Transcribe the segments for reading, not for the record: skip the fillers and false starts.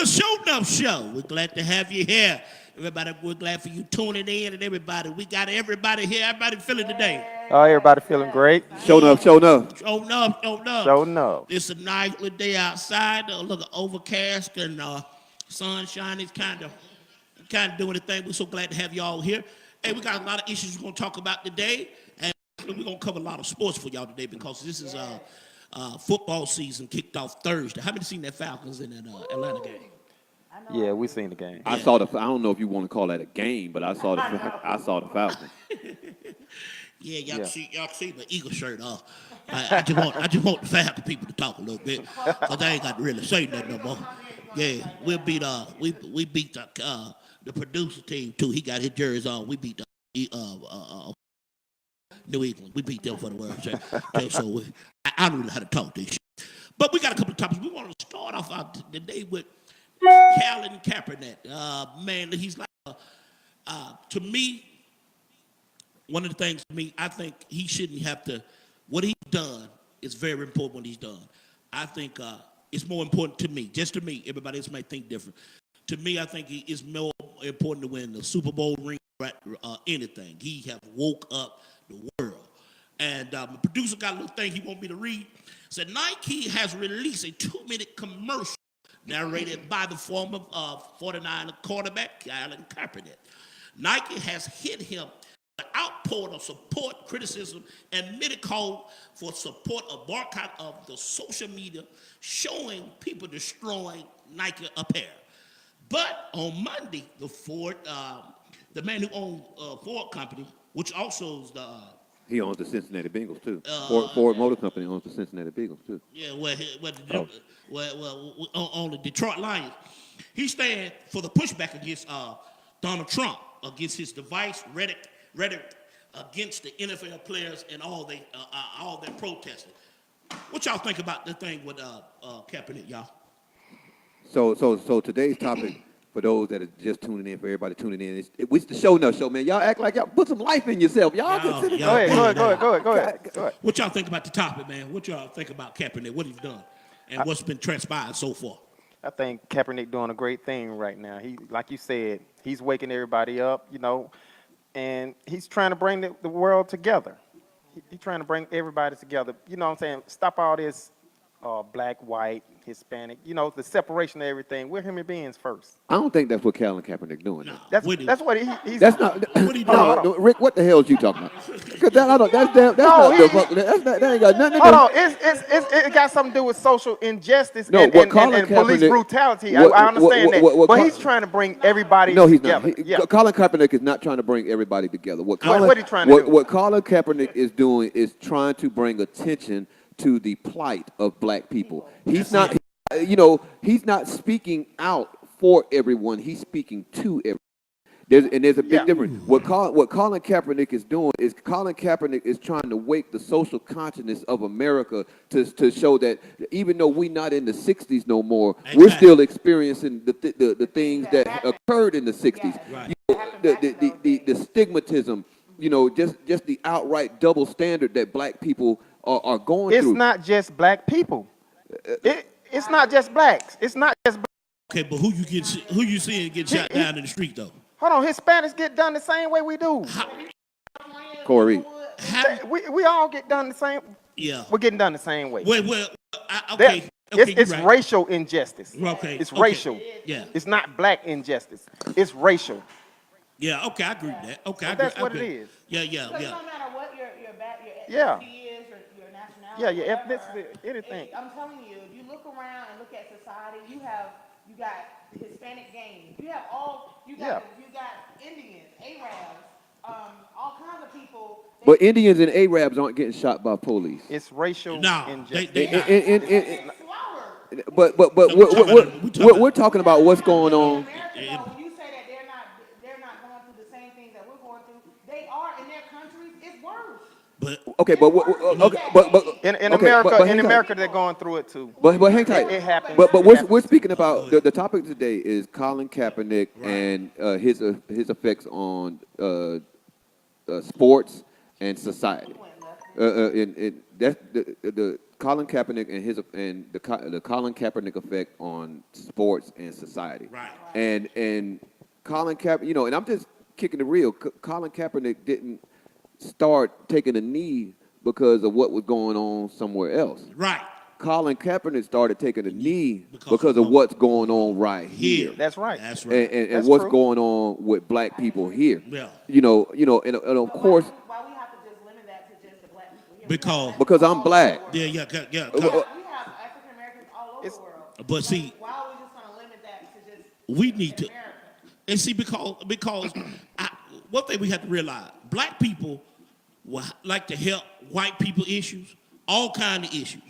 the Shonuff Show. We're glad to have you here. Everybody, we're glad for you tuning in and everybody. We got everybody here. Everybody feeling today? Oh, everybody feeling great. Shonuff, Shonuff. Shonuff, Shonuff. Shonuff. It's a nice little day outside. A little overcast and sunshine is kind of doing the thing. We're so glad to have you all here. Hey, we got a lot of issues we're going to talk about today. And we're going to cover a lot of sports for y'all today because this is football season kicked off Thursday. How many seen that Falcons in that Atlanta game? Yeah, we seen the game. I saw the. I don't know if you want to call that a game, but I saw the. I saw the Falcons. Yeah, y'all see my Eagle shirt off. I just want the Falcon people to talk a little bit because they ain't got to really say nothing no more. Yeah, we beat the producer team too. He got his jersey on. We beat the New England. We beat them for the World Championship. So I don't know how to talk this shit. But we got a couple of topics. We want to start off the day with Colin Kaepernick. Man, he's like, to me, one of the things to me, I think he shouldn't have to, what he's done is very important what he's done. I think it's more important to me, just to me. Everybody else might think different. To me, I think it's more important to win the Super Bowl ring anything. He have woke up the world. And the producer got a little thing he want me to read. Said Nike has released a 2-minute commercial narrated by the former 49er quarterback, Colin Kaepernick. Nike has hit him the outpouring of support, criticism, and many call for support of boycott of the social media showing people destroying Nike apparel. But on Monday, the man who owns Ford Company, which also is the He owns the Cincinnati Bengals too. Ford Motor Company owns the Cincinnati Bengals too. Yeah, on the Detroit Lions, he stand for the pushback against Donald Trump, against his device rhetoric against the NFL players and all their protesting. What y'all think about the thing with Kaepernick, y'all? So today's topic, for those that are just tuning in, for everybody tuning in, it's the Shonuff Show, man. Y'all act like y'all put some life in yourself. Y'all consider. Go ahead. What y'all think about the topic, man? What y'all think about Kaepernick? What he's done, and what's been transpired so far? I think Kaepernick doing a great thing right now. He, like you said, he's waking everybody up, and he's trying to bring the world together. He's trying to bring everybody together. You know what I'm saying? Stop all this black, white, Hispanic, the separation of everything. We're human beings first. I don't think that's what Colin Kaepernick doing. No, That's what he's. That's not. What he doing? No, Rick, what the hell is you talking about? Because that ain't got nothing to do. Hold on, it got something to do with social injustice and police brutality. I understand that, but he's trying to bring everybody together. Colin Kaepernick is not trying to bring everybody together. What he trying to do? What Colin Kaepernick is doing is trying to bring attention to the plight of black people. He's not, he's not speaking out for everyone. He's speaking to everyone. There's a big difference. What Colin Kaepernick is doing is Colin Kaepernick is trying to wake the social consciousness of America to show that even though we're not in the 60s no more, we're still experiencing the things that occurred in the 60s. Right. The stigmatism, just the outright double standard that black people are going through. It's not just black people. It's not just blacks. It's not just blacks. Okay, but who you seeing get shot down in the street though? Hold on, Hispanics get done the same way we do. Corey. We all get done the same. Yeah. We're getting done the same way. Okay. It's right. racial injustice. Okay. It's racial. Yeah. It's not black injustice. It's racial. Yeah. Okay, I agree with that. Okay, So that's what it is. Yeah. So it don't matter what your Yeah. ethnicity is or your nationality. Yeah, your whatever. ethnicity, anything. I'm telling you, if you look around and look at society, you got Hispanic gangs. You got Indians, Arabs, all kinds of people. But Indians and Arabs aren't getting shot by police. It's racial No, injustice. But we're talking about what's going on. When you say that they're not going through the same things that we're going through, they are in their countries. It's worse. In America, they're going through it too. But hang tight. It happens. But we're speaking about the topic today is Colin Kaepernick and his effects on sports and society. That's Colin Kaepernick and the Colin Kaepernick effect on sports and society. Right. And Colin Kaepernick, and I'm just kicking the real. Colin Kaepernick didn't start taking a knee because of what was going on somewhere else. Right. Colin Kaepernick started taking a kney because of what's going on right here. That's right. That's right. And That's what's true. going on with black people here. Yeah. And of course, Why we have to just limit that to just the black people here? because I'm black. Yeah. We have African Americans all over the world. But see, Why are we just gonna limit that to just we need to, America? and see, because one thing we have to realize, black people like to help white people issues, all kind of issues.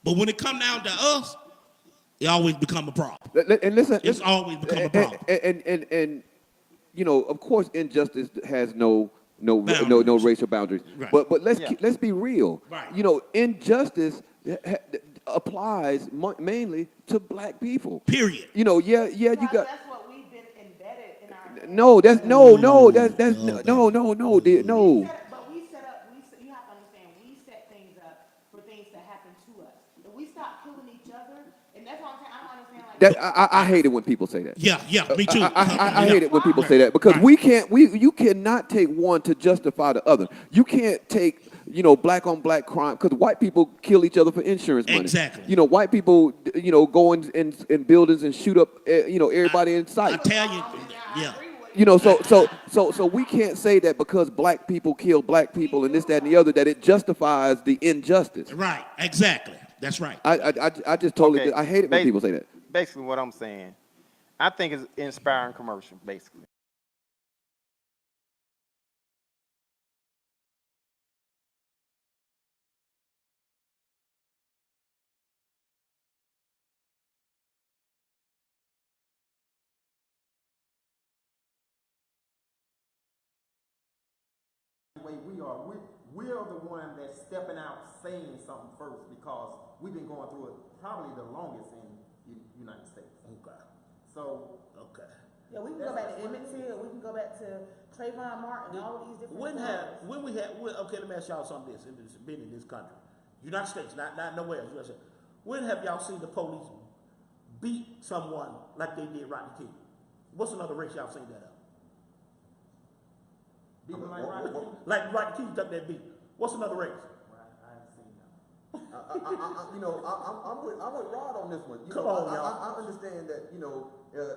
But when it come down to us, it always become a problem. And listen, It's always become a problem. And of course, injustice has no Boundaries. racial boundaries. Right. But let's be real. Right. Injustice applies mainly to black people. Period. You Because got. that's what we've been embedded in our. No, that's no, that's no, dear, no. But we set up. You have to understand. We set things up for things to happen to us. If we stop killing each other, and that's what I'm saying. I don't understand. Like I hate it when people say that. Yeah, me too. I hate it when people say that because you cannot take one to justify the other. You can't take black on black crime because white people kill each other for insurance money. Exactly. White people go in buildings and shoot up everybody in sight. Italian, yeah. So we can't say that because black people kill black people and this, that, and the other that it justifies the injustice. Right, exactly. That's right. I just totally Okay. I hate it when people say that. Basically, what I'm saying, I think it's inspiring commercial, basically. Way we are, we're the one that's stepping out saying something first because we've been going through it probably the longest in the United States. Okay. So, Okay. yeah, we can go back to Emmett Till. We can go back to Trayvon Martin. All of these different. Okay, let me ask y'all something. Been in this country, United States, not nowhere else. USA. When have y'all seen the police beat someone like they did Rodney King? What's another race y'all seen that of? people like Rodney King, Like Rodney King took that beat. What's another race? I haven't seen that. I'm with Rod on this one. Come on, y'all. I understand that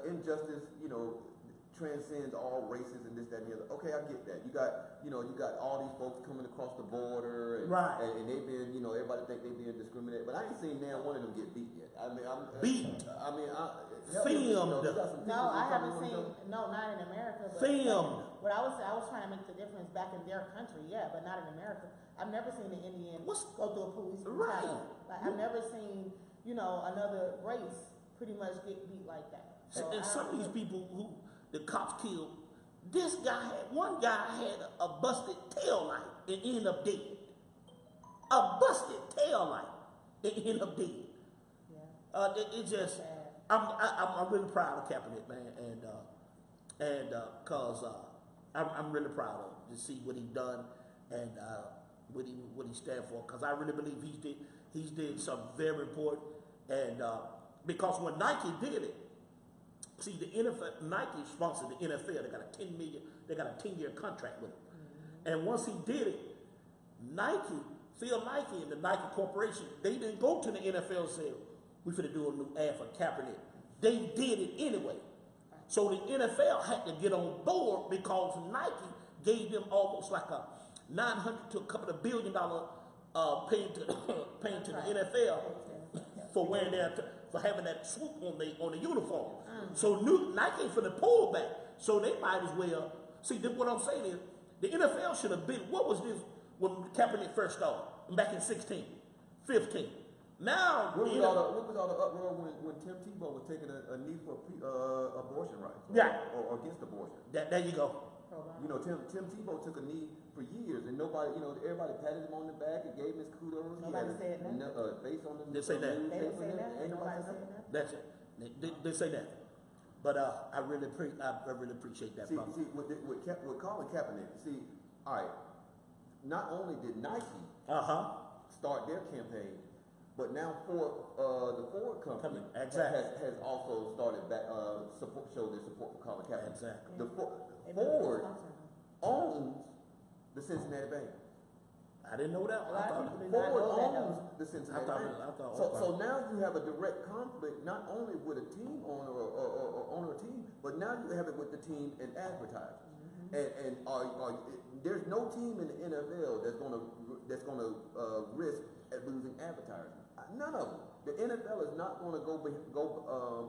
injustice transcends all races and this, that, and the other. Okay, I get that. You got all these folks coming across the border, and, Right. and they've been, everybody think they're being discriminated, but I ain't seen now one of them get beat yet. Beat. Filmed. No, I haven't seen. No, not in America. But Filmed. But I was trying to make the difference back in their country, yeah, but not in America. I've never seen an Indian go through a police brutality. Right. Like I've never seen, another race pretty much get beat like that. So And I some of don't- these people who the cops killed, one guy had a busted tail light and ended up dead. A busted tail light and ended up dead. Yeah. It just, Sad. I'm really proud of Kaepernick, man, and cause I'm really proud of to see what he done and what he stand for. Cause I really believe he's did something very important, and because when Nike did it, see the NFL, Nike sponsored the NFL. They got a 10-year contract with him, and once he did it, Phil Nike and the Nike Corporation, they didn't go to the NFL and say, we finna do a new ad for Kaepernick. They did it anyway. So the NFL had to get on board because Nike gave them almost like a $900 to a couple of $1 billion paying to the NFL for wearing for having that swoop on the uniform. So Nike ain't finna pull back. So they might as well see. What I'm saying is the NFL should have been. What was this when Kaepernick first started back in 16, 15? Now, What was all the uproar when Tim Tebow was taking a knee for abortion rights? Or against abortion. There you go. Tim Tebow took a knee for years, and nobody, everybody patted him on the back and gave him his kudos. Nobody said nothing. Face on the They say that. They didn't say that. Ain't nobody Nobody said said that. That's it. They say that. But I really appreciate that. See, with Colin Kaepernick, all right, not only did Nike start their campaign, But now the Ford company Exactly. has also started back showed their support for Colin Kaepernick. Exactly. The Ford owns the Cincinnati Bengals. I didn't know that. I thought Ford owns the Cincinnati Bengals. I thought, So now you have a direct conflict not only with a team owner or owner of a team, but now you have it with the team and advertisers. And there's no team in the NFL that's gonna risk at losing advertisers. None of them. The NFL is not going to go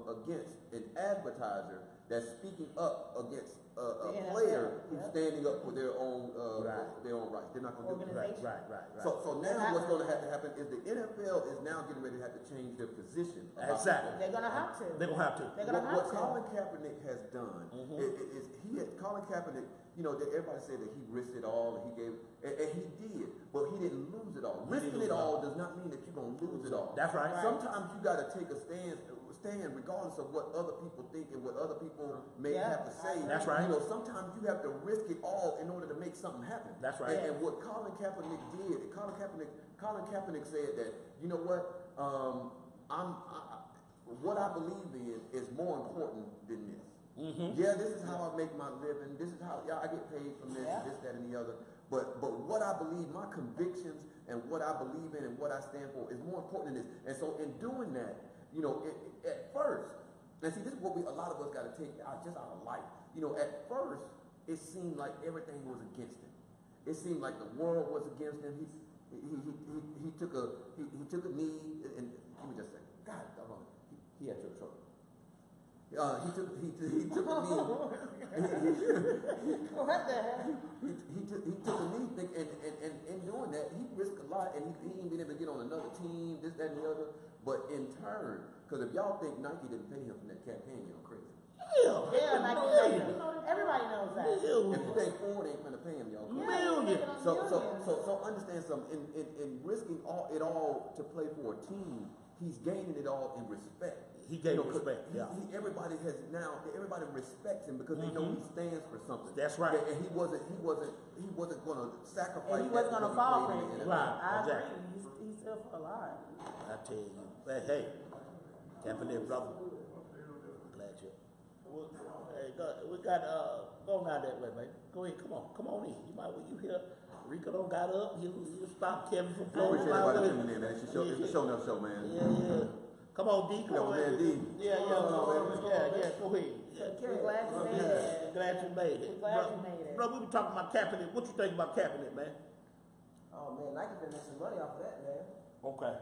against an advertiser that's speaking up against a player who's standing up for their own rights. They're not going to do that. Right. So now what's going to have to happen is the NFL is now getting ready to have to change their position. Exactly. They're gonna have to. They're gonna have to. They're gonna have What to. Colin Kaepernick has done is Colin Kaepernick, you know, everybody said that he risked it all and he gave, and he did, but he didn't lose it all. Risking it all does not mean that you're gonna lose it all. That's right. Sometimes you got to take a stand regardless of what other people think and what other people may have to say. That's right. You know, sometimes you have to risk it all in order to make something happen. That's right. And what Colin Kaepernick did, Colin Kaepernick said that, you know what, what I believe in is more important than this. Yeah, this is how I make my living. This is how I get paid from this, this, that, and the other. But what I believe, my convictions and what I believe in and what I stand for is more important than this. And so in doing that, you know, at first, and see, this is what a lot of us got to take out of life. You know, at first, it seemed like everything was against him. It seemed like the world was against him. He took a knee, and let me just say, God, he had trouble. He took a knee. What the hell? He took a knee, and in doing that, he risked a lot, and he ain't been able to get on another team, this, that, and the other. But in turn, because if y'all think Nike didn't pay him for that campaign, you're crazy. Yeah, Nike. Everybody knows that. If you think Ford ain't gonna pay him, y'all crazy. So understand something. In risking it all to play for a team, he's gaining it all in respect. He gave respect. Everybody respects him because they know he stands for something. That's right. And he wasn't going to sacrifice. And he wasn't going to fall for it. Right. I Exactly. agree. He's still for a lot. I tell you, hey, Kaepernick, brother. Glad you. Hey, we got going out that way, man. Go ahead, come on in. You might when you hear Rico don't got up, you stop Kevin from flowing. Appreciate everybody tuning in, man. It's a Shonuff show, man. Yeah. Come on, D. Come on, man, D. Yeah. Go ahead. We're glad you made it. Glad you made it. Glad you made it. Bro, we were talking about Kaepernick. What you think about Kaepernick, man? Oh man, Nike been making some money off of that, man. Okay.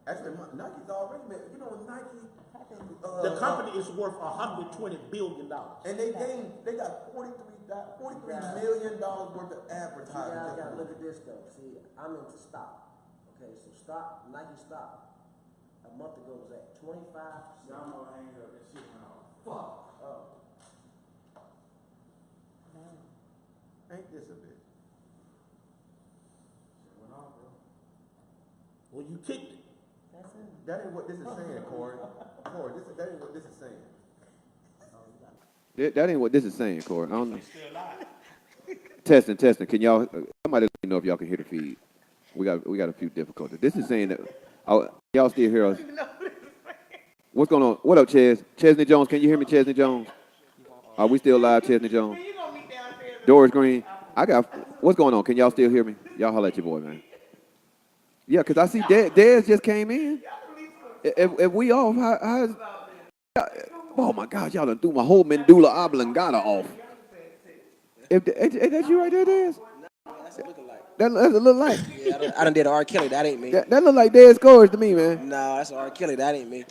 Actually, Nike's already made. You know, Nike. The company is worth $120 billion. And they got $43 million worth of advertising. You gotta look at this though. See, I'm into stock. Okay, so stock, Nike stock, a month ago was at 25%. Y'all know I ain't got that shit now. Fuck. Oh. Ain't this a bitch? Shit went off, bro. Well, you kicked it. That's it. That ain't what this is saying, Corey. Corey, that ain't what this is saying. That ain't what this is saying, Corey. I don't know. Testing. Can y'all? Somebody let me know if y'all can hear the feed. We got a few difficulties. This is saying that y'all still hear us. What's going on? What up, Chesney Jones? Can you hear me, Chesney Jones? Are we still live, Chesney Jones? You gonna meet downstairs? Doris Green. What's going on? Can y'all still hear me? Y'all holler at your boy, man. Yeah, because I see Dezz just came in. If we off, how's... Oh, my God, y'all done threw my whole medulla oblongata off. Is that you right there, Dezz? That's a lookalike. That's a little like... Yeah, I done did R. Kelly. That ain't me. That look like Dezz Scores to me, man. No, that's R. Kelly. That ain't me.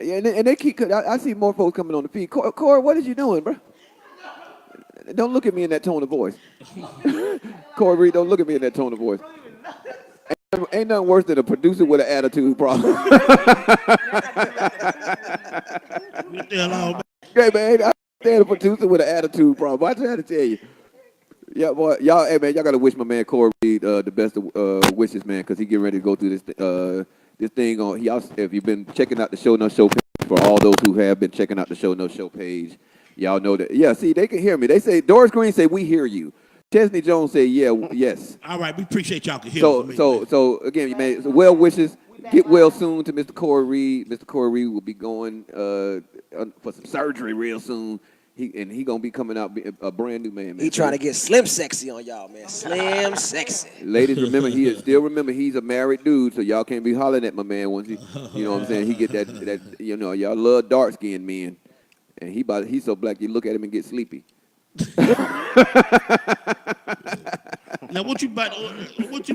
Yeah, and they keep... I see more folks coming on the feed. Corey, what is you doing, bro? Don't look at me in that tone of voice. Corey Reed, don't look at me in that tone of voice. Ain't nothing worse than a producer with an attitude problem. Hey, man, I stand a producer with an attitude problem. I try to tell you. Yeah, boy, y'all got to wish my man Corey Reed the best of wishes, man, because he getting ready to go through this thing on. If you've been checking out the Shonuff show page, for all those who have been checking out the Shonuff show page, y'all know that. Yeah, see, they can hear me. They say Doris Green say we hear you. Chesney Jones say yes. All right, we appreciate y'all can hear So again, man, well wishes. get well soon to Mr. Corey Reed. Mr. Corey Reed will be going for some surgery real soon. He gonna be coming out a brand new man. He trying to get slim sexy on y'all, man. Slim sexy. Ladies, remember he's a married dude, so y'all can't be hollering at my man once you know what I'm saying. He get that y'all love dark skinned men, and he's so black you look at him and get sleepy. Now, what you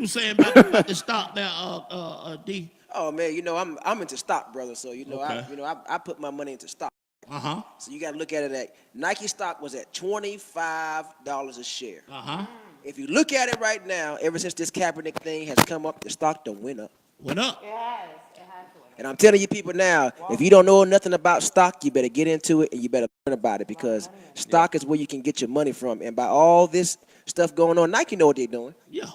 were saying about the stock now, D? Oh man, I'm into stock, brother. So Okay. I put my money into stock. Uh-huh. So you got to look at it at Nike stock was at $25 a share. Uh-huh. If you look at it right now, ever since this Kaepernick thing has come up, the stock done went up. Went up. It has to. And I'm telling you people now, if you don't know nothing about stock, you better get into it and you better learn about it because stock is where you can get your money from. And by all this stuff going on, Nike know what they're doing. Yeah.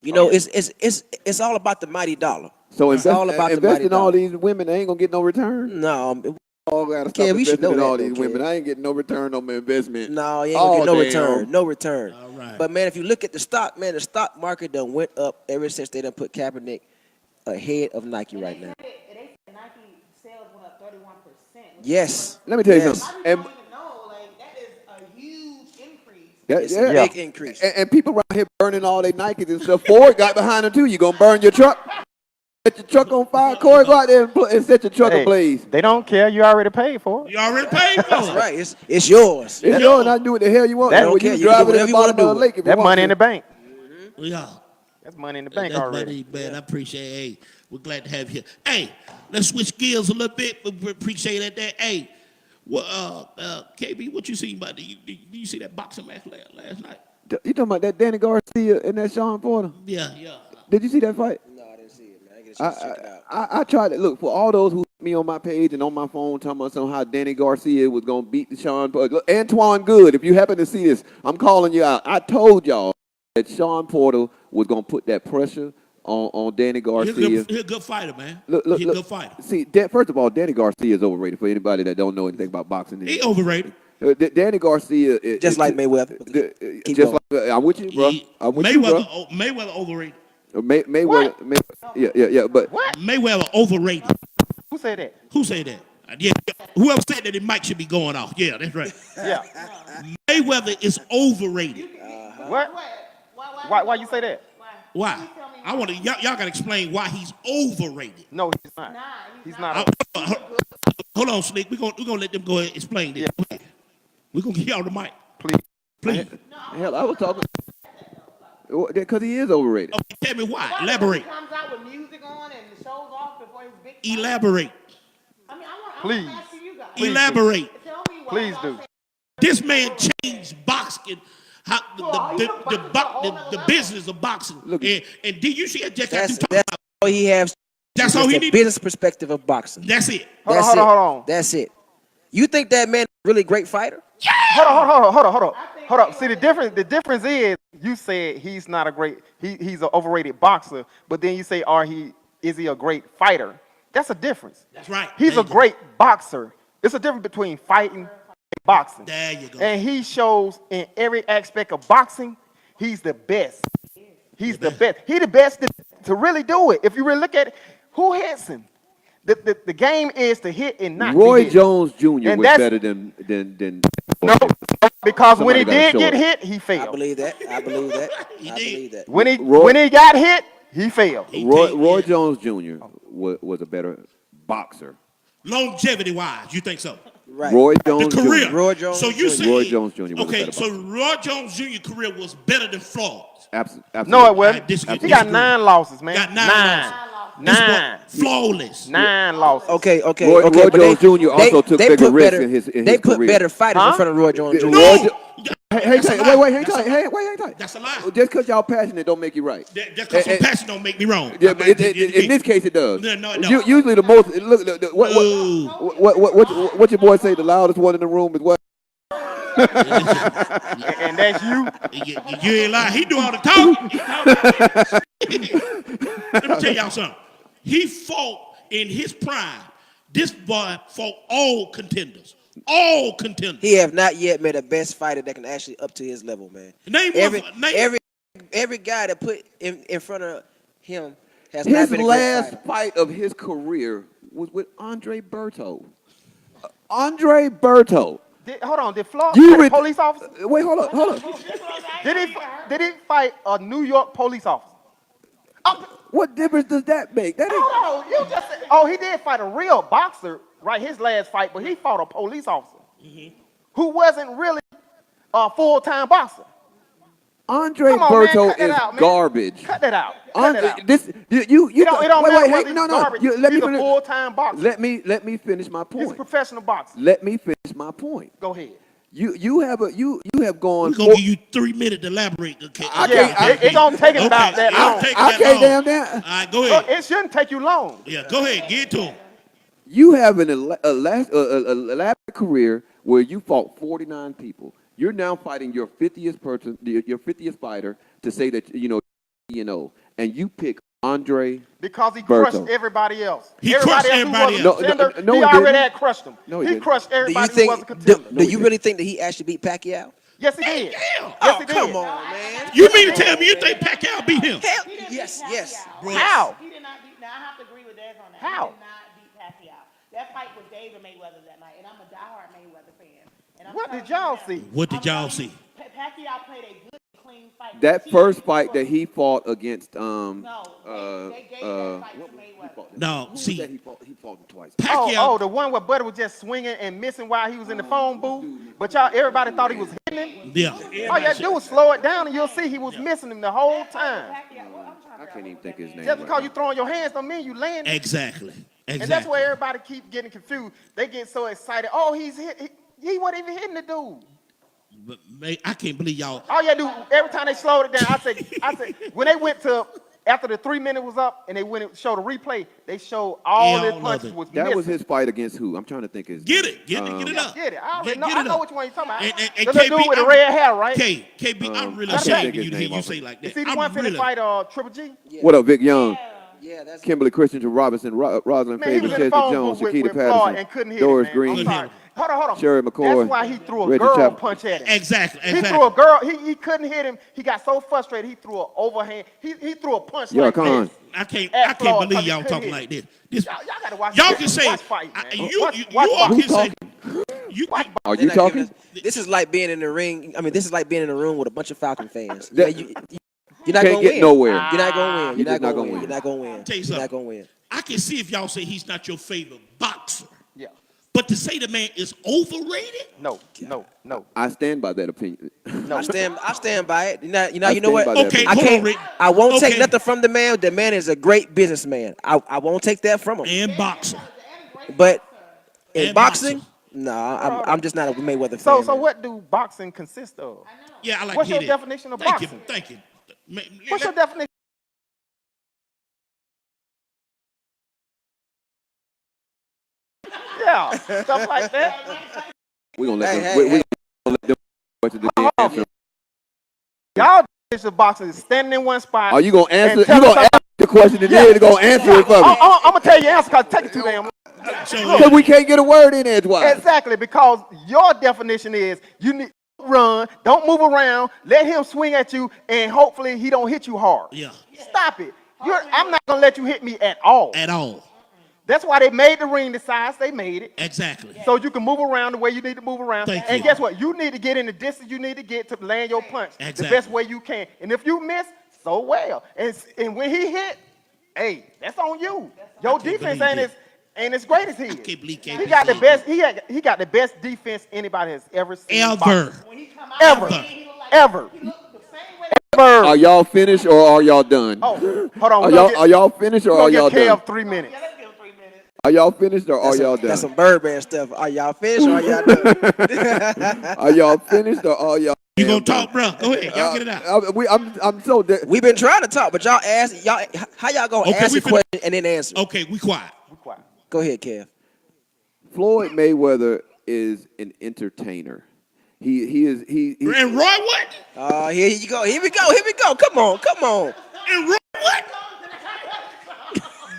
It's all about the mighty dollar. So It's all about the invest mighty in all dollar. these women, they ain't gonna get no return. No, Oh, gotta Kev, stop we should investing know in that, all though, these Kev. women. I ain't getting no return on my investment. no, you ain't gonna get no damn. return. No return. All right. But man, if you look at the stock, man, the stock market done went up ever since they done put Kaepernick ahead of Nike right now. They said Nike sales went up 31%. Yes. Let me tell you Yes. something. I And, don't even know, like, that is a huge increase. It's a big increase. And people around here burning all their Nikes and stuff. Ford got behind them too. You gonna burn your truck? Set your truck on fire. Corey, go out there and set your truck Hey, ablaze. they don't care. You already paid for it. You already paid for That's it. right. It's yours. It's yours, not do what the hell you want. That- When Okay, you you can do driving whatever at the you wanna bottom of the do. lake, if you That want money to. in the bank. Yeah. That's money in the bank That's already. money, man. I appreciate it. Hey, we're glad to have you. Hey, let's switch gears a little bit. We appreciate that. Hey, well, KB, what you seen about you see that boxing match last night? You talking about that Danny Garcia and that Sean Porter? Yeah. Did you see that fight? No, I didn't see it, man. I get a chance to check it out. I tried to look for all those who hit me on my page and on my phone talking about how Danny Garcia was going to beat the Sean Porter. Look, Antoine Good, if you happen to see this, I'm calling you out. I told y'all that Sean Porter was going to put that pressure on Danny Garcia. He's a good fighter, man. Look, He's a good fighter. See, first of all, Danny Garcia is overrated for anybody that don't know anything about boxing. He overrated. Danny Garcia is Just like Mayweather. Keep just going. like I'm with you, bro. I'm with you, bro. Mayweather overrated. Yeah, but Mayweather overrated. Who said that? Who said that? Yeah. Whoever said that, the mic should be going off. Yeah, that's right. Yeah. Mayweather is overrated. What? Why you say that? Why? I want to. Y'all got to explain why he's overrated. No, he's not. He's not. Hold on, Slick. We're gonna let them go ahead and explain this. Yeah. We're gonna get y'all the mic. Please. hell, I was talking because he is overrated. Okay, tell me why. Elaborate. He comes out with music on and shows off before his big fight. Elaborate. I mean, I Please. want to ask you guys. Elaborate. Tell me why. Please y'all do. say- This man changed boxing. How the business of boxing. Look. And did you see it? Just got That's through talking about. all he has. That's all Just he the need. business perspective of boxing. That's it. That's Hold it. on. That's it. You think that man is a really great fighter? Hold on. See, the difference is you said he's not a great, he's an overrated boxer, but then you say, is he a great fighter? That's a difference. That's right. He's There a you go. great boxer. It's a difference between fighting and boxing. There you go. And he shows in every aspect of boxing, he's the best. He's the best. He's the best to really do it. If you really look at it, who hits him? The game is to hit and not Roy be hit. Jones Jr. And was that's- better than No, because when Somebody he gotta did show get it. hit, he I failed. believe that. I believe that. He I did. believe that. When he got hit, he failed. Roy Yeah. Jones Jr. was a better boxer. Longevity wise, you think so? Right. Roy The Jones career. Jr. Roy Jones So you Jr. say Roy Jones Jr. was a Okay, better so Roy Jones Jr. career was better than Floyd's. Absolutely. No, it I wasn't. disagree. He got 9 losses, man. Got 9 losses. Nine. This one, flawless. 9 losses. Okay. Roy but Jones Jr. also took bigger put risks better, in his They put career. better fighters in front of Roy Jones Jr. Roy No! Jo- Hey, That's a lie. wait, hang That's a tight. lie. Hang tight. That's a lie. Just because y'all passionate don't make you right. Just because some passion don't make me wrong. Yeah, but in this case it does. No, it don't. Usually the most look No. what your boy say the loudest one in the room is what? And that's you. You ain't lying. He do all the talking. Let me tell y'all something. He fought in his prime. This boy fought all contenders. All contenders. He have not yet met a best fighter that can actually up to his level, man. Name Every one. Name. every guy that put in front of him Has not His been a great last fighter. fight of his career was with Andre Berto. Andre Berto. Hold on, did Floyd You fight a ret- police officer? Wait, hold on. Did he fight a New York police officer? What difference does that make? That ain't. Hold on, you just said, oh, he did fight a real boxer, right? His last fight, but he fought a police officer who wasn't really a full-time boxer. Andre Come on, man, Berto cut that is out, man. garbage. Cut that out. Cut Andre, that out. this you It don't wait, matter hey, whether no, he's no. garbage. Let He's me a finish. full-time boxer. Let me finish my He's a point. professional boxer. Let me finish my point. Go ahead. You have gone. We're gonna give you 3 minutes to elaborate. Okay. I Yeah, can't- it don't take about that long. I can't damn that. All right, go ahead. It shouldn't take you long. Yeah, go ahead. Get to him. You have an elaborate career where you fought 49 people. You're now fighting your 50th person, your 50th fighter, to say that and you pick Andre. Because he Berto. crushed everybody else. He crushed everybody who else. wasn't a contender, No, he he already didn't. had crushed them. No, he he didn't. crushed Do you everybody who think? wasn't a contender. Do you really think that he actually beat Pacquiao? Yes, he did. Damn. Yes, Oh, he did. come on, man. You mean to tell me you think Pacquiao beat him? Hell, He didn't yes, beat yes. Pacquiao. Bro. How? He did not beat. Now I have to agree with Dezz on that. How? He did not beat Pacquiao. That fight was David Mayweather that night, and I'm a diehard Mayweather fan. And I'm What telling did you y'all now, see? What did I'm y'all telling you, see? Pacquiao played a good, clean fight. That He- first fight that he fought against No, they gave that fight to Mayweather. No, Who was see, that he fought him twice. Pacquiao. The one where Buddy was just swinging and missing while he was in the phone booth, but everybody thought he was hitting him. Yeah. All you had to do was slow it down, and you'll see he was missing him the whole time. Pacquiao, well, I'm trying to I figure can't out even what think that his man- name. Just because you throwing your hands don't mean you landing. Exactly. And that's where everybody keep getting confused. They get so excited. Oh, he's hit. He wasn't even hitting the dude. But I can't believe y'all. All you had to do, every time they slowed it down, I said, when they went to, after the 3 minutes was up and they went and showed a replay, they showed all the All punches of it. was That missing. was his fight against who? I'm trying to think his. Get it. Get it up. Get it. I already Get know. it I know up. which one you're talking about. And The little dude with the I'm- red hair, right? KB, I'm really I can't ashamed think of his you to hear name you off say it. like Is that. he the I'm one finna really. fight Triple G? What up, Vic Young? Yeah, that's Kimberly Christensen Robinson, Rosalind Man, he Faber, was in the Chester phone Jones, booth Shakita with Floyd Patterson, and couldn't hit Doris it, man. Green, I'm sorry. Hold on. Sherry McCoy, That's why he threw a Reggie girl Chapman. punch at him. Exactly. He threw a girl. He couldn't hit him. He got so frustrated. He threw an overhand. He threw a punch Yo, like Con. this. I can't At Floyd, believe 'cause he y'all couldn't talking hit. like this. Y'all gotta watch. Y'all this. can say Watch fight, man. you Watch all boxing. can say you. Are They're you not talking? giving us- This is like being in the ring. I mean, this is like being in a room with a bunch of Falcon fans. That- You're not Can't gonna get win. nowhere. You're not gonna win. You're You're just not gonna win. You're not gonna win. Tell you You're not something. gonna win. I can see if y'all say he's not your favorite boxer, Yeah. but to say the man is overrated. No. I stand by that opinion. I stand by it. You know I you know what? stand by that Okay, I hold on, can't. Rick. I won't take Okay. nothing from the man. The man is a great businessman. I won't take that from him. And boxer. But in And boxing, boxer. nah, I'm just not a Mayweather fan. So man. what do boxing consist of? Yeah, I like What's to your hear that. definition of Thank boxing? you. Thank you. What's your definition? Yeah, stuff like that. We're gonna let Hey, them. hey, we hey. gonna let them go to the answer. Y'all definition of boxing is standing in one spot. Are you gonna answer? And You tell gonna somebody- ask the question and then you're gonna answer it for me? I'm gonna tell you the answer because take it too damn long. So, Because we can't get a word in edgewise. Exactly, because your definition is you need to run, don't move around, let him swing at you, and hopefully he don't hit you hard. yeah, Stop it. I'm not gonna let you hit me at all. at all. That's why they made the ring the size they made it. Exactly. So you can move around the way you need to move around. Thank and you. guess what? You need to get in the distance you need to get to land your punch Exactly. the best way you can. And if you miss, so well. And when he hit, hey, that's on you. Your defense believe ain't as great as his. can't believe He KP got the said best. He got the best defense anybody has ever seen. in boxing. Ever. When he come out, Ever. he look like- Ever. He look the same way. Ever. Are y'all finished or are y'all done? Oh, hold on. Are y'all finished or We're are y'all gonna get done? Kev 3 minutes. Yeah, let's give him 3 minutes. Are y'all finished or are y'all That's some done? Birdman stuff. Are y'all finished or are y'all done? Are y'all finished or are y'all? You gonna damn talk, bro? Go ahead. Y'all get it out. I'm so. We've been trying to talk, but y'all ask y'all how y'all gonna Okay, ask we a finna- question and then answer. Okay, we quiet. Be quiet. Go ahead, Kev. Floyd Mayweather is an entertainer. He is. And Roy what? Here you go. Here we go. Come on. And Roy what?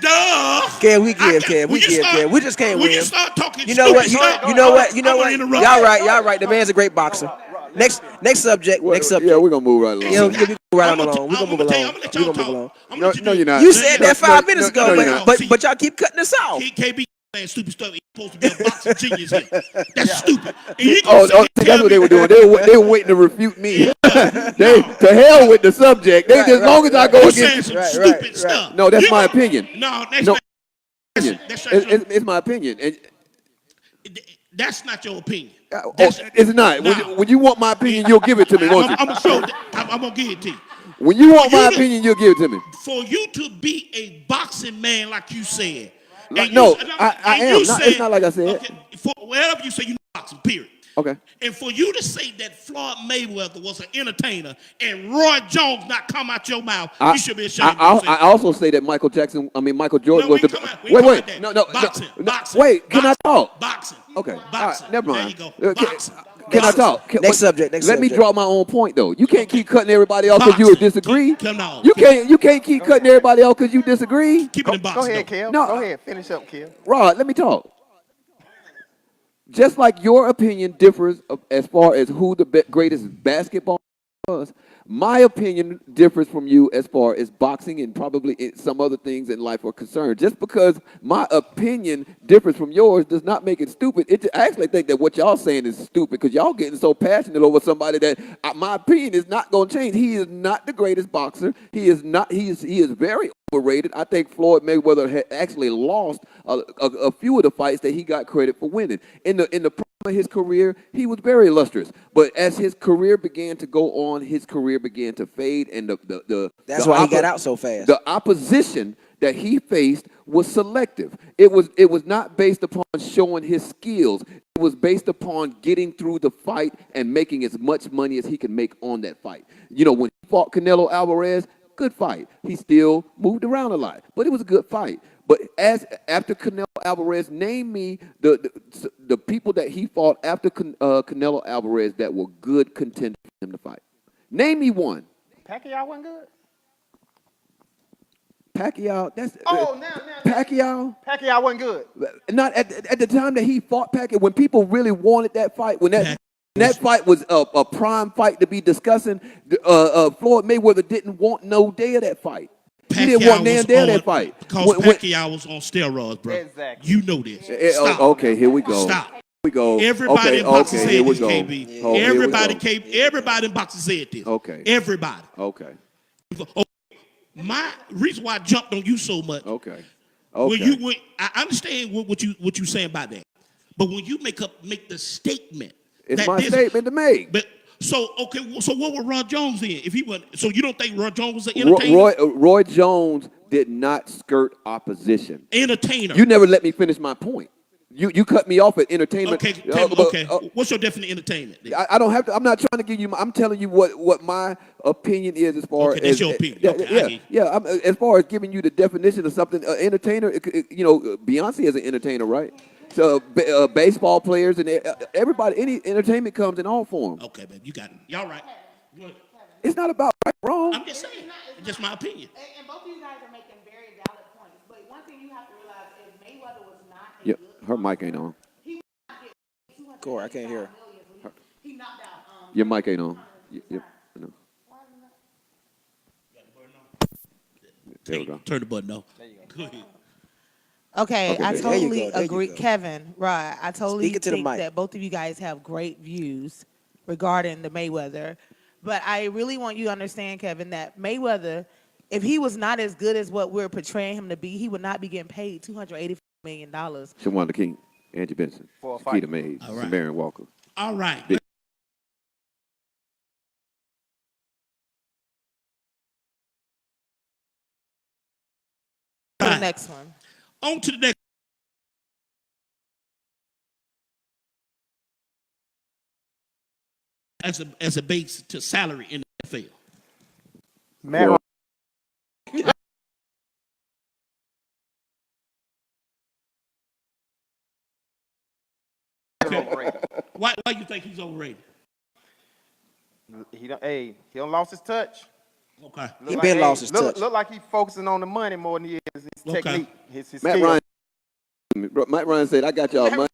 Duh. Kev, we give, I- Kev. We when you give, start- Kev. We just can't when win. you start talking You know what? stupid stuff, You know what? I'm gonna interrupt Y'all right. The man's a great boxer. Next subject. Next subject. Yeah, we're gonna move right along. Yeah, we gonna move right along. We I'm gonna move gonna tell you, along. I'm gonna let We y'all gonna move talk. along. I'm gonna let No, you're not. You said that 5 minutes ago, no, you're not. but y'all keep cutting us off. KB saying stupid stuff. He's supposed to be a boxing genius here. That's stupid. And you gonna See, that's what they were doing. They were waiting to refute me. To hell with the subject. They just as long as I go You saying against. some stupid stuff. No, that's You my gonna- opinion. No, that's No, not. it's my opinion. That's not your opinion. It's not. When you want my opinion, you'll give it to me, won't you? I'm gonna show. I'm gonna give it to you. When you want For you my to- opinion, you'll give it to me. For you to be a boxing man, like you said. Like, and no, you- I and am. you Not- said- it's not like I said. Okay, for whatever you say, you know boxing. Period. Okay. And for you to say that Floyd Mayweather was an entertainer and Roy Jones not come out your mouth, you should be ashamed. I also say that Michael Jordan No, was we the. ain't come out that. No. Boxing. Wait, can I talk? Boxing. Okay. All Boxing. right, never mind. There you go. Boxing. Can I talk? Next subject. Let me draw my own point though. You can't keep cutting everybody off because you Boxing. disagree. Come on. You can't keep cutting everybody off because you disagree. Keep it in boxing. Go ahead, though. Kev. No. Go ahead. Finish up, Kev. Rod, let me talk. Just like your opinion differs as far as who the greatest basketball was, my opinion differs from you as far as boxing and probably some other things in life are concerned. Just because my opinion differs from yours does not make it stupid. I actually think that what y'all saying is stupid because y'all getting so passionate over somebody that my opinion is not going to change. He is not the greatest boxer. He is not. He is very overrated. I think Floyd Mayweather had actually lost a few of the fights that he got credit for winning. In the prime of his career, he was very illustrious. But as his career began to go on, his career began to fade, and That's why he got out so fast. The opposition that he faced was selective. It was not based upon showing his skills. It was based upon getting through the fight and making as much money as he could make on that fight. You know, when he fought Canelo Alvarez, good fight. He still moved around a lot, but it was a good fight. But after Canelo Alvarez, name me the people that he fought after Canelo Alvarez that were good contenders for him to fight. Name me one. Pacquiao wasn't good. Pacquiao. Now. Pacquiao wasn't good. Not at the time that he fought Pacquiao. When people really wanted that fight, when that fight was a prime fight to be discussing, Floyd Mayweather didn't want no day of that fight. He didn't want no day of that fight. Because Pacquiao was on steroids, bro. Exactly. You know this. Stop. Okay, here we go. Stop. Here we go. Everybody in boxing said here we this, go. KB. Oh, here we go. Everybody in boxing said this. Okay. Everybody. Okay. My reason why I jumped on you so much. Okay. I understand what you saying about that, but when you make the statement, it's my statement to make. But so what was Roy Jones in? If he wasn't, so you don't think Roy Jones was an entertainer? Roy Jones did not skirt opposition. Entertainer. You never let me finish my point. You cut me off at entertainment. Okay. What's your definition of entertainment? I don't have to. I'm not trying to give you. I'm telling you what my opinion is as far as. That's your opinion. As far as giving you the definition of something, entertainer. Beyonce is an entertainer, right? So baseball players and everybody, any entertainment comes in all forms. Okay, baby, you got it. Y'all right. It's not about right or wrong. I'm just saying. It's just my opinion. And both of you guys are making very valid points. But one thing you have to realize is Mayweather was not a Yeah, good her mic ain't on. He would not get 200 Corey, I can't hear. He knocked out. Your mic ain't on. No. There we go. Turn the button off. Go ahead. Okay, I there you totally go, there you agree, go. Kevin. Right, I totally Speak it to the think mic. that both of you guys have great views regarding the Mayweather. But I really want you to understand, Kevin, that Mayweather, if he was not as good as what we're portraying him to be, he would not be getting paid $285 million. Shawanda King, Angie Benson, For a fight. Keita Mays, All right. Marion Walker. All right. The next one. On to the next. As a base to salary in the NFL. Matt overrated. Why you think he's overrated? He don't lost his touch. Okay. He been lost his touch. Look like he's focusing on the money more than he is his Okay. technique, his Matt skill. Ryan said, "I got y'all money."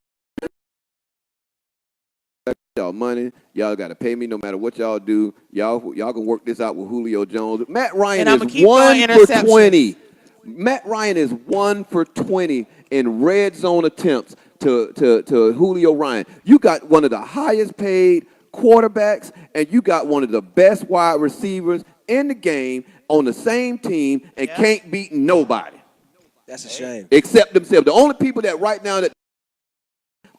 y'all money. Y'all got to pay me no matter what y'all do. Y'all can work this out with Julio Jones. Matt Ryan And I'ma is keep 1 throwing for interceptions. 20. Matt Ryan is 1 for 20 in red zone attempts to Julio Ryan. You got one of the highest paid quarterbacks, and you got one of the best wide receivers in the game on the same team, and can't beat nobody. That's a shame. Except themselves. The only people that right now that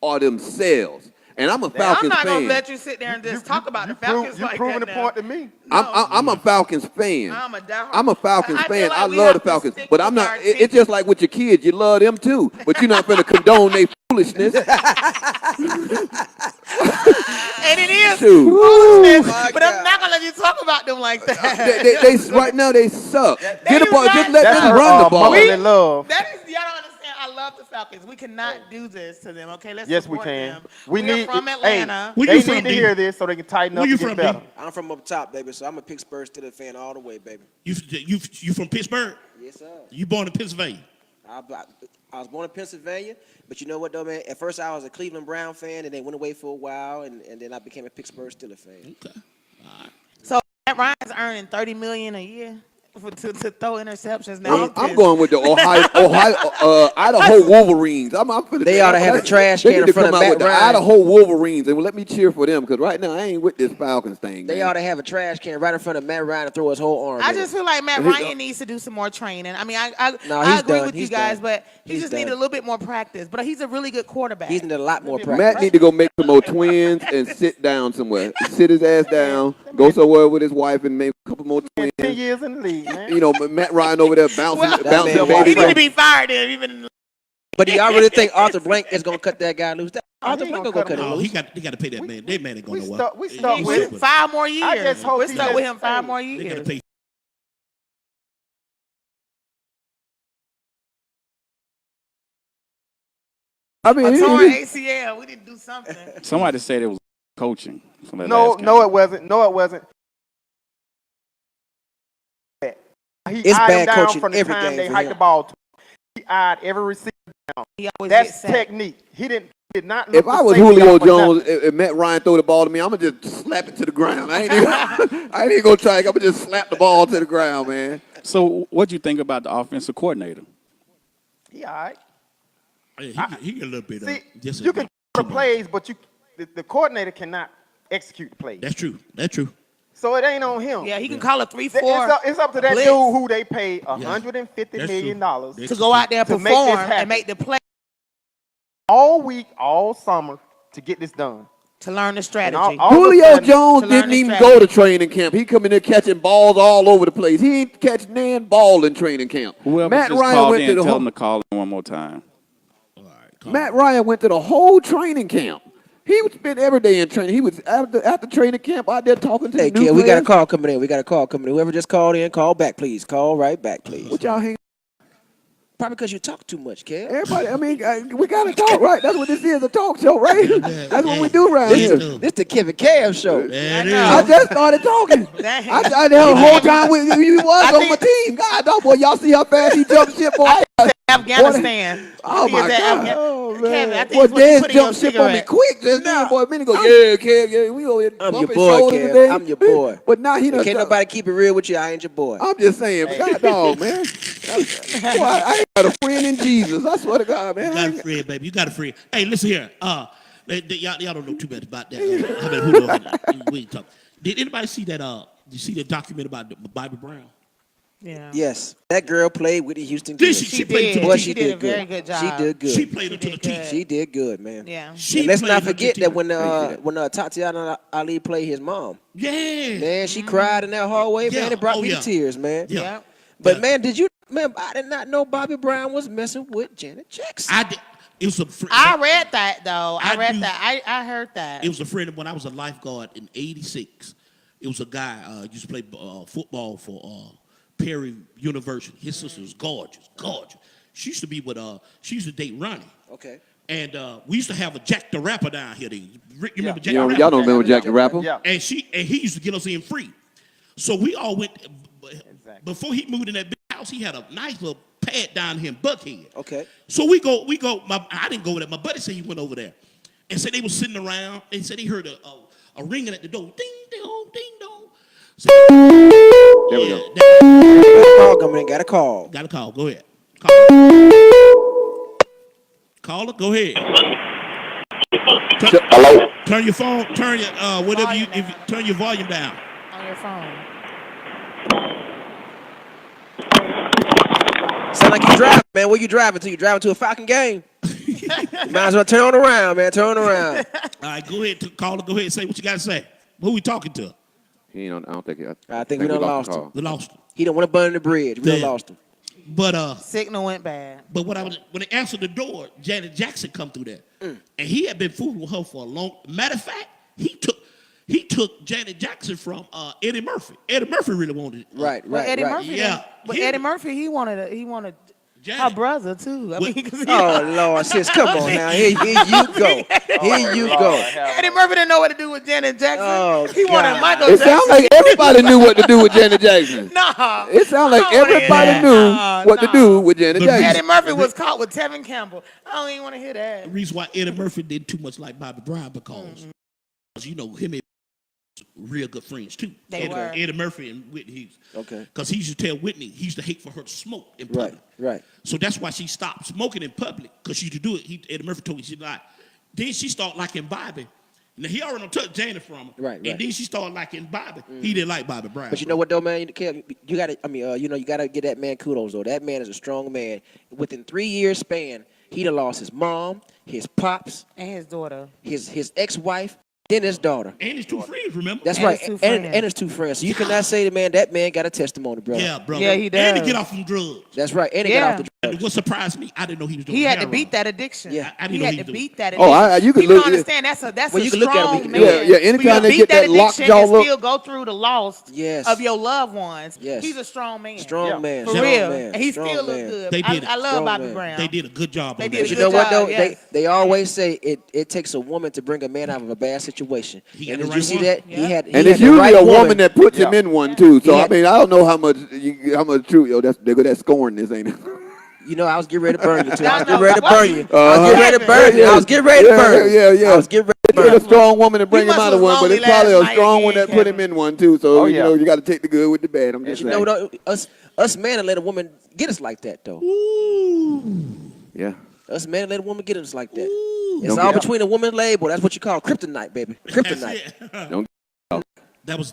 are themselves. And I'm a Falcons I'm not fan. gonna let you sit there and just talk about the Falcons You like proving that the now. point to me. I'm a Falcons fan. I'm a diehard. I'm a Falcons I feel fan. like I we love have the to Falcons, stick but with I'm not. our It's just like with your kids. You love them too, but you're not going to condone their foolishness. And it is Shoot. foolishness, My but I'm God. not gonna let you talk about them like that. They right now they suck. Get the do ball. not Just let That's them her run the ball. motherly love. That is, y'all don't understand. I love the Falcons. We cannot do this to them. Okay, let's Yes, we support can. them. We We're need from Atlanta. Where They you need from, to D? hear this so they can tighten up Where you and from, get better. D? I'm from up top, baby, so I'm a Pittsburgh Steelers fan all the way, baby. You from Pittsburgh? Yes, sir. You born in Pennsylvania? I was born in Pennsylvania, but you know what, though, man? At first, I was a Cleveland Brown fan, and they went away for a while, and then I became a Pittsburgh Steelers fan. Okay. So Matt Ryan's earning $30 million a year to throw interceptions. Now I'm going with the Idaho Wolverines. I'm finna They ought to have a trash They can need in to front come of out Matt with the Ryan. Idaho Wolverines and let me cheer for them because right now I ain't with this Falcons thing. They man. ought to have a trash can right in front of Matt Ryan and throw his whole arm. I in just it. feel like Matt Ryan needs to do some more training. I mean, I he's agree done. with you He's guys, done. but he He's just done. needed a little bit more practice. But he's a really good quarterback. He's need a lot more Matt practice. need to go make some more twins and sit down somewhere. Sit his ass down, go somewhere with his wife and make a couple more twins. 10 years in the league, man. You know, Matt Ryan over there bouncing, Well, bouncing man baby. he need walked to be fired then, even in the But do y'all really think Arthur Blank is going to cut that guy loose? Arthur ain't Blank gonna going cut to cut him No, loose. he got to pay that man. That man ain't going We nowhere. stuck- we stuck He's with stuck 5 more years. I just hope We're he stuck just- with him 5 more They got to years. pay. I mean, A torn ACL. We didn't do something. Somebody said it was coaching. From that No, last no, game. it wasn't. No, it wasn't. He It's eyed him bad down coaching from the every time game they for hiked him. the ball to him. He eyed every receiver. He always That's gets sacked. technique. He did not look if for I was safety Julio out for Jones nothing. and Matt Ryan throw the ball to me, I'm gonna just slap it to the ground. I ain't even gonna try. I'm gonna just slap the ball to the ground, man. So what do you think about the offensive coordinator? He all right. He get a little bit See, just you a can bit the too much. plays, but the coordinator cannot execute the plays. That's true. That's true. So it ain't on him. Yeah, he can call a 3-4. It's up to that blitz dude who they pay $150 That's million true. to go out there and to make this perform and happen. make the play all week, all summer to get this done. to learn the And strategy. all of a Julio sudden- Jones to learn didn't the even strategy. go to training camp. He come in there catching balls all over the place. He ain't catch nan ball in training camp. Whoever Matt just Ryan called went in, to the tell whole, them to call in one more time. All right, calm Matt down. Ryan went to the whole training camp. He would spend every day in training. He was after training camp out there talking to Hey, the new kid, we got a players. call coming in. We got a call coming in. Whoever just called in, call back, please. Call right back, please. What y'all hang? Probably because you talk too much, kid. Everybody, I mean, we gotta talk, right? That's what this is, a talk show, right? That's what we do around This here. this the Kevin Cam show. There it know. I is. just started talking. Dang. I the whole time you was on my team. God, dog, boy, y'all see how fast he jumped ship, boy? Afghanistan. Oh He my is at God! Afghan- Kevin, I think Boy, it's what you Dezz put in your jumped ship on me cigarette. quick just then, boy. A minute ago, yeah, Kev, yeah, we over here I'm your bumping boy, shoulders Kev. today. I'm your boy. But now he done. Can't nobody keep it real with you. I ain't your boy. I'm just saying, God, dog, man. Boy, I ain't got a friend in Jesus. I swear to God, man. You I got a ain't- friend, baby. You got a friend. Hey, listen here. Y'all don't know too much about that. I mean, who knows? We ain't talk. Did anybody see that? You see the document about Bobby Brown? Yeah. Yes, that girl played with the Houston Did Kids. she? She played to did. the Boy, team. she did a did good. very good job. She did good. She played her to the did team. good. She did good, man. Yeah. She And let's played not her to forget the that team. when Tatiana Ali played his mom, Yeah. man, she cried in that hallway, Yeah. man. It brought Oh, me yeah. to tears, man. Yeah. Yeah. But Yeah. man, I did not know Bobby Brown was messing with Janet Jackson. I did. It was a friend. I read that though. I read knew- that. I heard that. It was a friend of when I was a lifeguard in '86. It was a guy used to play football for Perry University. His sister was gorgeous. She used to be with she used to date Ronnie. Okay. And we used to have a Jack the Rapper down here. Rick, you remember Jack Y'all the y'all Rapper? don't remember Jack the Rapper? Yeah. And he used to get us in free. So we all went. Before he moved in that big house, he had a nice little pad down here in Buckhead. Okay. So we go. I didn't go there. My buddy said he went over there, and said they was sitting around and said they heard a ringing at the door. Ding dong, ding dong. So, There we go. Call coming in. Got a call. Got a call. Go ahead. Caller, go ahead. Hello. Turn your phone. Turn your whatever you. If you turn your volume down. On your phone. Sound like you driving, man. Where you driving to? You driving to a Falcon game? You might as well turn around, man. Turn around. All right, go ahead. Caller, go ahead and say what you got to say. Who we talking to? He ain't. I don't think. I think we done lost the him. call. We lost him. He don't want to burn the bridge. We done Yeah. lost him. But Signal went bad. But when they answered the door, Janet Jackson come through there, and he had been fooling with her for a long. Matter of fact, he took Janet Jackson from Eddie Murphy. Eddie Murphy really wanted it. Right. Eddie Murphy. Yeah. But Eddie Murphy, he wanted her Janet. brother too. I What- mean, 'cause Oh Lord, sis, come on now. Here you go. Here you go. Eddie Murphy didn't know what to do with Janet Jackson. Oh, he wanted God. Michael It Jackson. sounds like everybody knew what to do with Janet Jackson. Nah. It sounds like I don't wanna hear everybody that. knew what to do with Janet But Jackson. Eddie Murphy was caught with Tevin Campbell. I don't even want to hear that. The reason why Eddie Murphy did too much like Bobby Brown because you know him and real good friends too. They were. Eddie Murphy and Whitney Houston. Okay. Because he used to tell Whitney he used to hate for her to smoke in public. Right. So that's why she stopped smoking in public because she used to do it. Eddie Murphy told me she lied. Then she started liking Bobby. Now he already took Janet from her. Right. And then she started liking Bobby. He didn't like Bobby Brown. But you know what though, man? You gotta. I mean, you gotta give that man kudos though. That man is a strong man. Within 3 years span, he done lost his mom, his pops, And his daughter. his ex-wife, then his daughter. And his two friends, remember? That's And right. his two friends. And his two friends. So you cannot say that man got a testimony, brother. Yeah, brother. Yeah, he And to does. get off from drugs. That's right. And he got Yeah. off the And drugs. what surprised me, I didn't know he was doing He had to heroin. beat that addiction. Yeah. I didn't He know had he to was beat that Oh, addiction. you could People look- don't understand that's Well, a you can look at him, strong but man. you- Yeah, anytime For you to they beat get that addiction lockjaw and look- still go through the loss Yes. of your loved ones. Yes. He's a strong man. Strong Yeah. man. For strong real. man, And he strong still look man. good. They did it. I love Strong Bobby man. Brown. They did a good job They on did that. But you Good know what job, though? yes. They always say it takes a woman to bring a man out of a bad situation. He got And the did right you see one. that? Yeah. He had And had it's the usually right a woman that puts him Yeah. in one too. So He I had- mean, I don't know how much truth. Yo, that's scoring this, ain't it? You know, I was getting ready to burn you too. I was No, getting ready to no, burn you. I was Uh-huh. getting ready to burn you. I was getting ready to burn you. Yeah. I was getting ready to It's a burn you. strong woman to bring You him must out of was one, but it's lonely probably a last night strong one again, that put him Kevin. in one too. So Oh, yeah. you got to take the good with the bad. I'm just You saying. know, though, us men let a woman get us like that though. Yeah. Us men let a woman get us like that. Ooh. It's Don't all get- between a woman label. That's what you call kryptonite, baby. Kryptonite. That was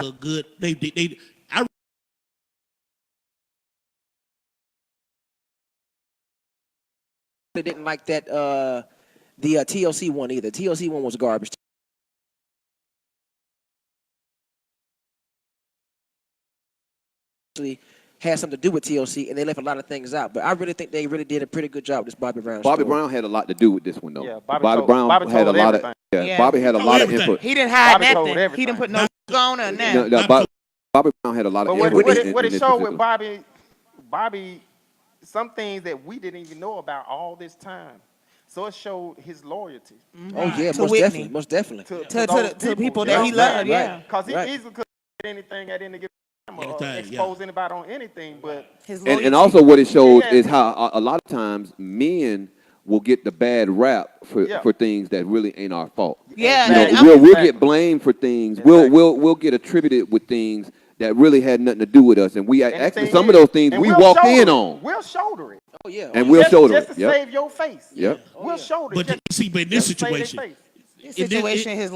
a good. I They didn't like that. The TLC one either. TLC one was garbage. Actually had something to do with TLC, and they left a lot of things out. But I really think they really did a pretty good job with this Bobby Brown Bobby story. Brown had a lot to do with this one though. Yeah, Bobby Brown Bobby had a told lot everything. of Yeah. Bobby had a Told lot of everything. input. He didn't hide Bobby told nothing. He everything. didn't put no on or nothing. No, Bobby Brown had a lot of But what, input. what, in- it, what in it this showed with particular- Bobby, some things that we didn't even know about all this time. So it showed his loyalty Oh yeah, To most Whitney. definitely, most definitely. To people that he loved, yeah. Because he Right. easily could do anything at any given time or Anytime, expose anybody on anything, but His And loyalty. also what it shows Yeah. is how a lot of times men will get the bad rap Yeah. for things that really ain't our fault. Yeah, You know, and I'm- we'll Exactly. get blamed for things. Exactly. We'll get attributed with things that really had nothing to do with us, and we and the actually thing some of is- those things and we we'll walked shoulder in it. on, We'll shoulder it. Oh yeah. and we'll shoulder just it. to Yep. save your face. Yep. We'll shoulder But it. see, but in this Just to save their situation, face. His situation, his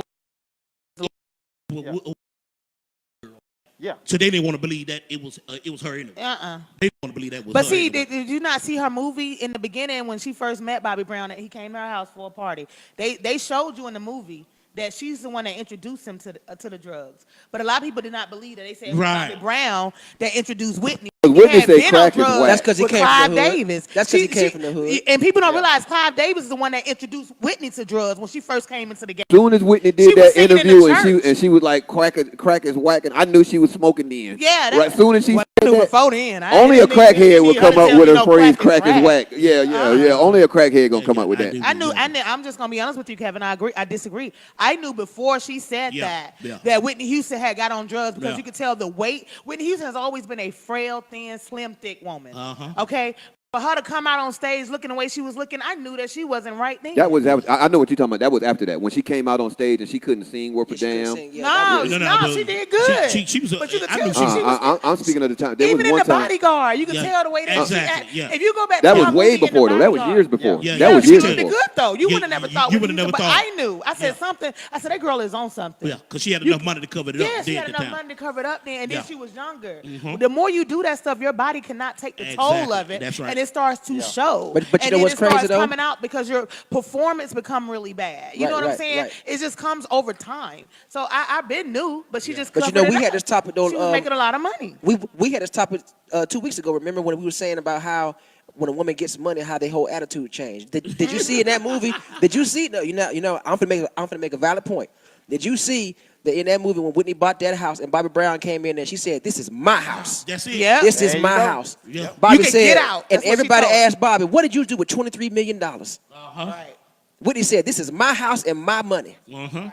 Yeah. so they didn't want to believe that it was her anyway. They didn't want to believe that was But her see, anyway. did you not see her movie in the beginning when she first met Bobby Brown? He came to her house for a party. They showed you in the movie that she's the one that introduced him to the drugs. But a lot of people did not believe that. They said it was Right. Bobby Brown that introduced Whitney. Whitney Had said been on crack is drugs whack. That's 'cause he with came from Clive the hood. Davis. That's 'cause he came from the hood. And people don't realize Clive Davis is the one that introduced Whitney to drugs when she first came into the game. Soon as Whitney She did was that singing in the interview and church. she was like crack is whacking, I knew she was smoking then. Yeah, right. Soon as she well, said I knew that, before then. only a crackhead would come up with a phrase "crack "crack is whack." Yeah. Only a crackhead gonna come up with I that. do. I knew. I'm just gonna be honest with you, Kevin. I agree. I disagree. I knew before she said Yeah, yeah. that Whitney Houston had got on drugs because Yeah. you could tell the weight. Whitney Houston has always been a frail, thin, slim, thick woman. Uh-huh. Okay, For her to come out on stage looking the way she was looking, I knew that she wasn't right then. That was I know what you're talking about. That was after that when she came out on stage and she couldn't sing worth a damn. No, she did good. She was. But you could I tell knew she was. I'm speaking of the time. There Even was in one the time. Bodyguard, you could Yeah, tell the way that exactly, she acted. yeah. If you go back, That to was her way movie in before the though. That was Bodyguard, years before. Yeah, That was she years looked before. good though. You Yeah, would have never you- thought. you when would've never but thought. I knew. I said something. I said that girl is on something. Yeah, because she had enough money to cover it up. Yeah, she then had at the enough time. money to cover it up then, and then Yeah. she was younger. The more you do that stuff, your body cannot take the toll Exactly. of it, That's right. and it starts to show. But you and know then what's it crazy, starts though? coming out because your performance become really bad. You know what I'm saying? Right. It just comes over time. So I've been new, but she just But you covered know, we it had up. this topic though. She was making a lot of money. We had this topic 2 weeks ago. Remember when we were saying about how when a woman gets money, how their whole attitude changed? Did you see in that movie? Did you see? No, you know. I'm gonna make a valid point. Did you see that in that movie when Whitney bought that house and Bobby Brown came in and she said, "This is my house. That's it. Yeah. This There is you my go. house." Yeah. Bobby You can said, get out. and That's what she everybody told. asked Bobby, "What did you do with $23 million?" Right. Whitney said, "This is my house and my money." Uh-huh.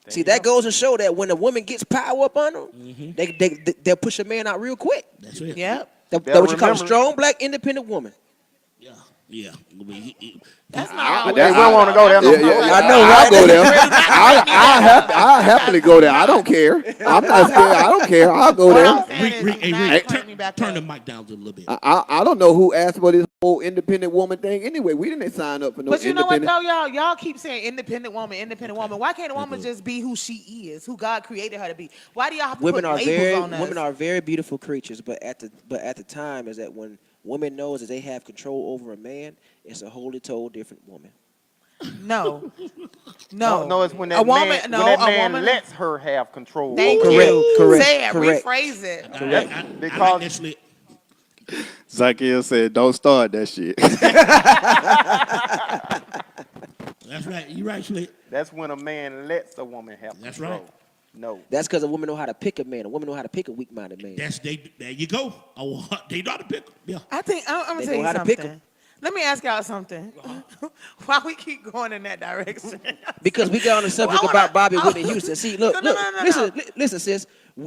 See, that goes to show that when a woman gets power up on them, they'll push a man out real quick. That's it. Yep. That's Better what you call a remember. strong black independent woman. Yeah. Yeah. I mean, That's not I- always Hey, we don't want to go there. Yeah, no more. I know. I'll go there. I'll happily go there. I don't care. I'm not scared. I don't care. I'll go What I'm there. saying Rick, is, hey, not Rick, turn me back turn up. the mic down just a little bit. I don't know who asked for this whole independent woman thing. Anyway, we didn't sign up for no But you know what independent. though, y'all keep saying independent woman. Why can't a woman just be who she is, who God created her to be? Why do y'all have to Women put are labels on us? women are very beautiful creatures, but at the time is that when women knows that they have control over a man, it's a wholly told different woman. No, No, it's when that a woman. man, No, when that a man woman lets her have control. Thank over Correct, you. correct, Say it. correct. Rephrase it. I because- like that slit. Zakiel said, "Don't start that shit." That's right. You right, Slit. That's when a man lets a woman have That's control. right. No. That's because a woman know how to pick a man. A woman know how to pick a weak-minded man. There you go. They know how to pick 'em. Yeah. I think I'm gonna They tell know you how to pick 'em. something. Let me ask y'all something. Why we keep going in that direction? Because we got on the subject Well, I wanna- about Bobby Whitney Houston. See, look, No, listen, sis.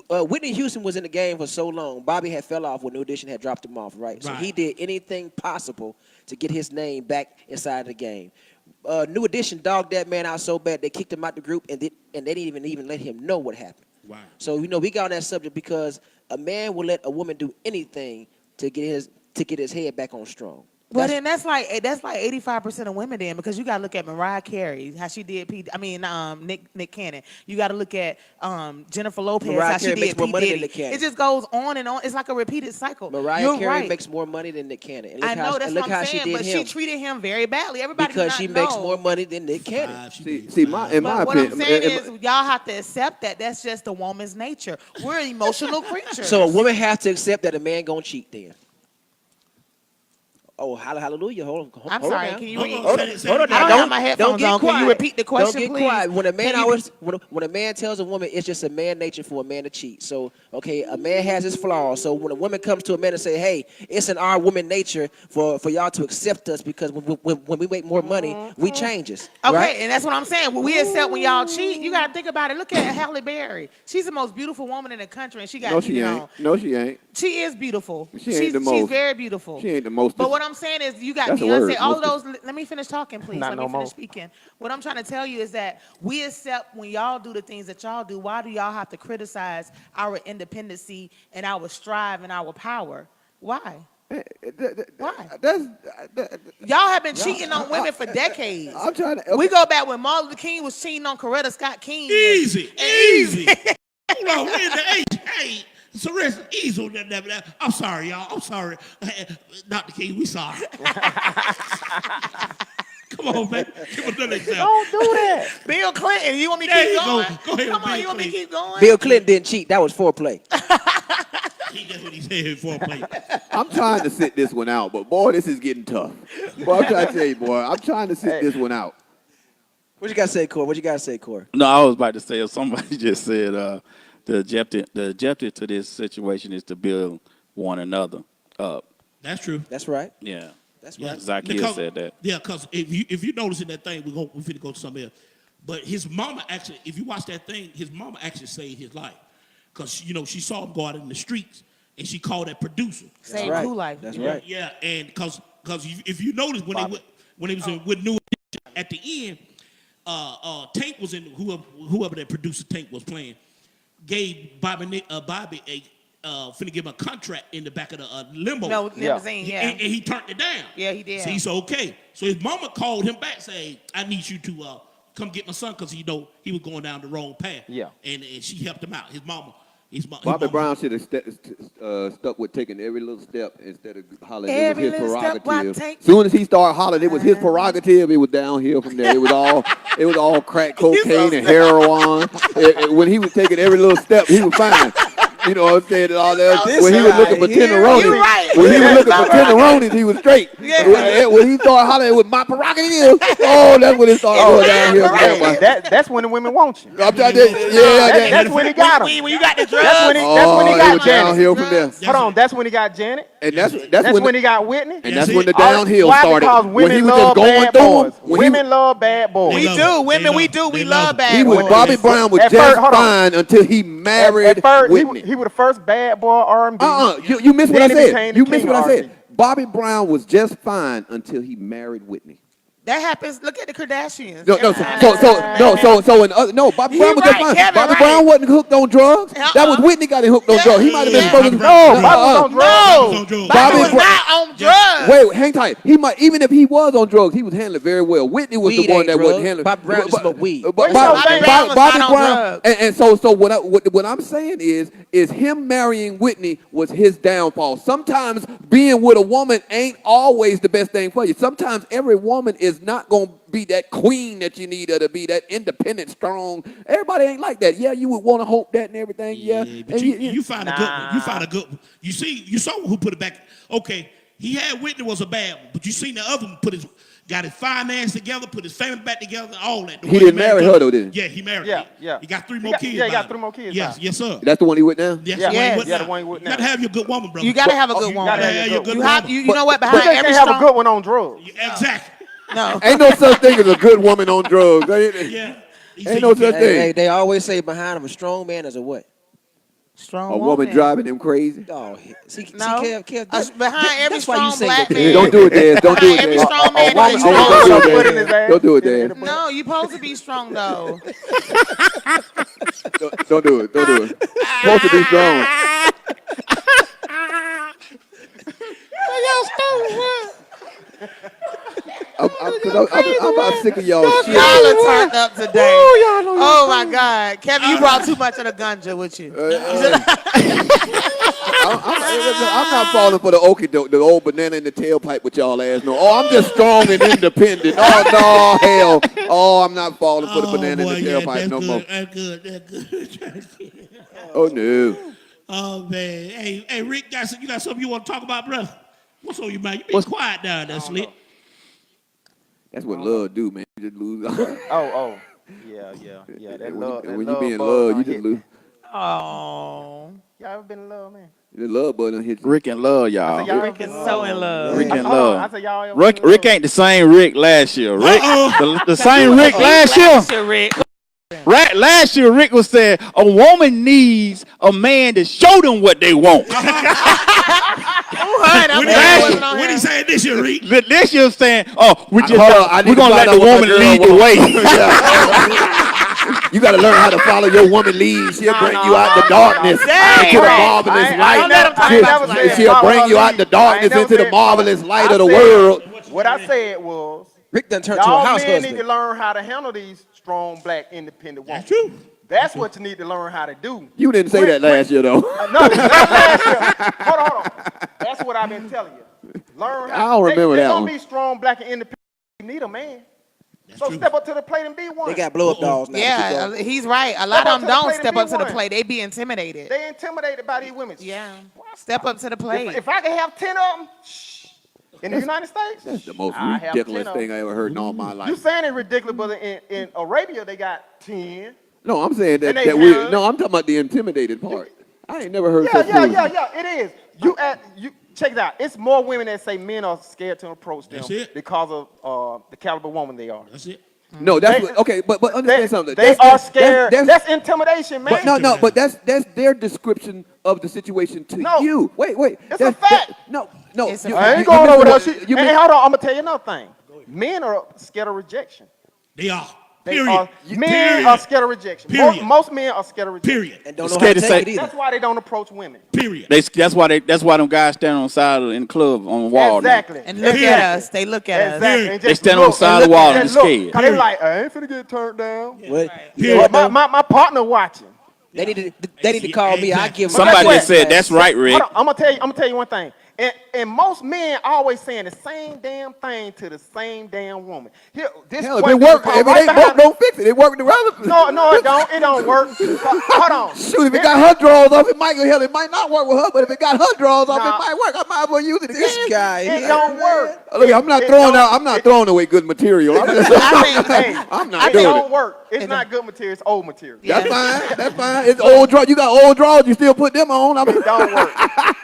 Whitney Houston was in the game for so long. Bobby had fell off when New Edition had dropped him off, right? So Right. he did anything possible to get his name back inside the game. New Edition dogged that man out so bad they kicked him out the group, and they didn't even let him know what happened. Right. So we got on that subject because a man will let a woman do anything to get his head back on strong. Well, then that's like 85% of women then, because you got to look at Mariah Carey, how she did Nick Cannon. You got to look at Jennifer Lopez, Mariah how she Carey did makes more P. money than Diddy. Nick Cannon. It just goes on and on. It's like a repeated cycle. Mariah You're Carey right. makes more money than Nick Cannon. And I know that's look what how I'm she saying, did but him. she treated him very badly. Everybody do because not she know. makes more money than Nick Cannon. Five, she See, did. see, in my But what I'm opinion, saying is, y'all have to accept that. That's just a woman's nature. We're emotional creatures. So a woman has to accept that a man gonna cheat then. Oh, hallelujah. Hold on. I'm hold sorry. on Can you Hold read? on, Hold say on, it, say hold it on again. now. I don't have my headphones get on. Can you quiet. repeat the question, Don't get please? quiet. When a man Can you- always, when a man tells a woman it's just a man nature for a man to cheat. So, okay, a man has his flaws. So when a woman comes to a man and say, hey, it's in our woman nature for y'all to accept us because when we make more money, we changes. Okay, Right? and that's what I'm saying. When we accept when y'all cheat, you got to think about it. Look at Halle Berry. She's the most beautiful woman in the country, and she got no, she cheated ain't. on. No, she ain't. She is beautiful. She ain't the She's most. very beautiful. She ain't the most. But what I'm saying is, you got That's a Beyonce. word, All of most those. Let me finish talking, please. Not Let me no finish more. speaking. What I'm trying to tell you is that we accept when y'all do the things that y'all do. Why do y'all have to criticize our independency and our strive and our power? Why? Why? Y'all have been cheating on women for decades. I'm trying to. We go back when Martin Luther King was cheating on Coretta Scott King. Easy. Easy. Hold on, wait a minute. Hey, Surrency, easy on that. I'm sorry, y'all. I'm sorry. Dr. King, we sorry. Come on, man. Give us another example. Don't do that. Bill Clinton, you want me to There keep you go. going? Go ahead, Come on, Bill you want me to Clinton. keep going? Bill Clinton didn't cheat. That was foreplay. That's what he said for a play. I'm trying to sit this one out, but boy, this is getting tough. Boy, I'm trying to tell you, boy, I'm trying to sit this one out. What you got to say, Corey? What you got to say, Corey? No, I was about to say, somebody just said the objective to this situation is to build one another up. That's true. That's right. Yeah. That's Yeah. right. Zakiel said that. Yeah, because if you notice in that thing, we're finna go to something else. But his mama actually, if you watch that thing, his mama actually saved his life. Because, she saw him go out in the streets, and she called that producer. Save right. who life? That's Yeah, right. yeah, and because because if you notice when they was with New Edition, at the end, Tank was in whoever that producer Tank was playing, gave Bobby finna give him a contract in the back of the limo. No, limousine, yeah. And he turned it down. Yeah, he did. See, so okay. So his mama called him back, say, I need you to come get my son because he was going down the wrong path. Yeah. And she helped him out. His mama. Bobby Brown should have stuck with taking every little step instead of hollering. Every It was his little step I prerogative. take. As soon as he started hollering, it was his prerogative. It was downhill from there. It was all crack cocaine and heroin. When he was taking every little step, he was fine. You know what I'm saying? And all that. When he was looking for tenderonis, when he was looking for tenderonis, he was straight. When he started hollering with my prerogative, that's when it started going downhill. That's when the women want you. I'm trying to, That's when he got him. When you got the drugs. That's when he it got was Janet. downhill from there. Hold on, that's when he got Janet. And that's when he got Whitney. And that's when the downhill Why? started. Because When he women was just love going bad through boys. them. Women love bad boys. We do. Women, we do. We love bad He was boys. Bobby Brown was At just first, hold on. fine until he married At first, Whitney. he was the first bad boy R&B. You missed what I Then he became said. the You missed king what I R&B. said. Bobby Brown was just fine until he married Whitney. That happens. Look at the Kardashians. No, Bobby He Brown was just right, fine. Kevin Bobby right. Brown wasn't hooked on drugs. That was Whitney got him hooked on drugs. He might have been focused. Bobby was on drugs. Bobby Bobby was Brown- not on drugs. Wait, hang tight. He might, even if he was on drugs, he was handling very well. Whitney was Weed the one ain't that wasn't drugs. handling. Bobby Brown just smoked weed. Bobby Bobby Brown was not on drugs. And so what I'm saying is him marrying Whitney was his downfall. Sometimes being with a woman ain't always the best thing for you. Sometimes every woman is not gonna be that queen that you need her to be, that independent, strong. Everybody ain't like that. Yeah, you would want to hope that and everything. Yeah, But and you find a good one. You find a good one. You saw who put it back. Okay, he had Whitney was a bad one, but you seen the other one got his finance together, put his family back together, all that. He didn't marry her though, did he? Yeah, he married Yeah, her. yeah. He got 3 more kids. Yeah, he got by 3 more kids. Yes, yes, sir. That's the one he with now. Yes, Yeah, the one he with yeah, now. the one he with You gotta now. have your good woman, brother. You gotta have a good you woman. gotta have your good You woman. you know what? But Behind they every can't have a strong. good one on drugs. Exactly. No. Ain't no such thing as a good woman on drugs. Yeah. Ain't no such thing. Hey, they always say behind a strong man is a what? Strong A woman driving him crazy. Oh, see, No. Kev, Behind every that's why you strong single, black Kev. man. Don't do it, Dez. Don't do it, Every Dez. strong man Don't is do Put it, in his Dez. ass. Don't do it, Dez. No, you supposed to be strong though. Don't do it. Don't do it. Supposed to be strong. I'm about sick of y'all shit. Y'all are turned up today. Oh my God, Kevin, you brought too much of the ganja with you. I'm not falling for the okie doke, the old banana in the tailpipe with y'all ass. No, I'm just strong and independent. Oh no, hell. Oh, I'm not falling for the banana in the tailpipe no more. That's good. That's good. Oh no. Oh man. Hey, Rick, you got something you want to talk about, brother? What's on your mind? You been quiet down there, Slick. That's what love do, man. You just lose. Yeah. That And love. when you be in love, you just lose. Oh, Y'all ever been in love, man? The love button hit you. Rick in love, y'all. Y'all Rick is so in love. Rick in Hold on, I love. said y'all ever Rick, been in Rick love? ain't the same Rick last year. Rick, the same Rick last year. Rick. Right, last year Rick was saying a woman needs a man to show them what they want. What he saying this year, Rick? This year saying, we're Hold on, I need we're to gonna let find the out what woman that girl lead the wants. way. You got to learn how to follow your woman lead. She'll bring you out the darkness into the marvelous light. She'll bring you out the darkness into the marvelous light of the world. What I said was, Rick done turned to a y'all house men need to husband. learn how to handle these strong, black, independent women. That's true. That's what you need to learn how to do. You didn't say that last year, though. No, not last year. Hold on. That's what I've been telling you. Learn how. I don't remember they that gonna one. be strong, black, and independent. You need a man. That's So true. step up to the plate and be one. They got blow up dolls now. Yeah, he's right. A lot Step up of them to the don't plate and step be up to the one. plate. They be intimidated. They intimidated by these women. Yeah, step up to the plate. If I could have 10 of them, in the United States, That's the most I have ridiculous 10 of thing I ever heard in all my you life. saying it's ridiculous, but in Arabia they got 10. No, I'm saying that, And they that we. have- No, I'm talking about the intimidated part. I ain't never heard Yeah, such foolishness. It is. You check it out. It's more women that say men are scared to approach them That's it. because of the caliber woman they are. That's it. No, that's They- what, okay, but understand something. They are scared. That's, That's intimidation, man. but but that's their description of the situation to No. you. Wait, It's that's, a fact. no, No, It's a you- fact. I ain't you going missing over there. what- She, you hey, miss- hold on. I'm gonna tell you another thing. Men are scared of rejection. They are. They Period. are, men Period. are scared of rejection. Period. Most men are scared of rejection. Period. And don't They're know how to scared to take say- it either. That's why they don't approach women. Period. That's why them guys stand on the side in the club on the wall. now. Exactly. And look Period. at us. They look at us. Exactly. And They just stand on the look, side and of the look, wall and and look. scared. 'Cause they like, I ain't finna get turned down. What, Period. what, My partner watching. they need to call me. I give them Somebody But just guess what? said, that's right, Rick. Hold on, I'm gonna tell you one thing. And most men always saying the same damn thing to the same damn woman. Here, this Hell, if one it dude work, come if it right ain't behind- work, don't fix it. It worked the other. No, it don't. It don't work. Hold on. Shoot, if it got her drawers off, it might go hell. It might not work with her, but if it got her drawers off, Nah. it might work. I might as well use it this again. guy. It here. don't work. Look, I'm not It throwing don't- out. I'm not it- throwing away good material. I'm just. I think, Hey, I'm not it doing don't it. work. It's not good material. It's old material. Yeah. That's fine. That's fine. It's old draw. You got old drawers. You still put them on. I mean, It don't work.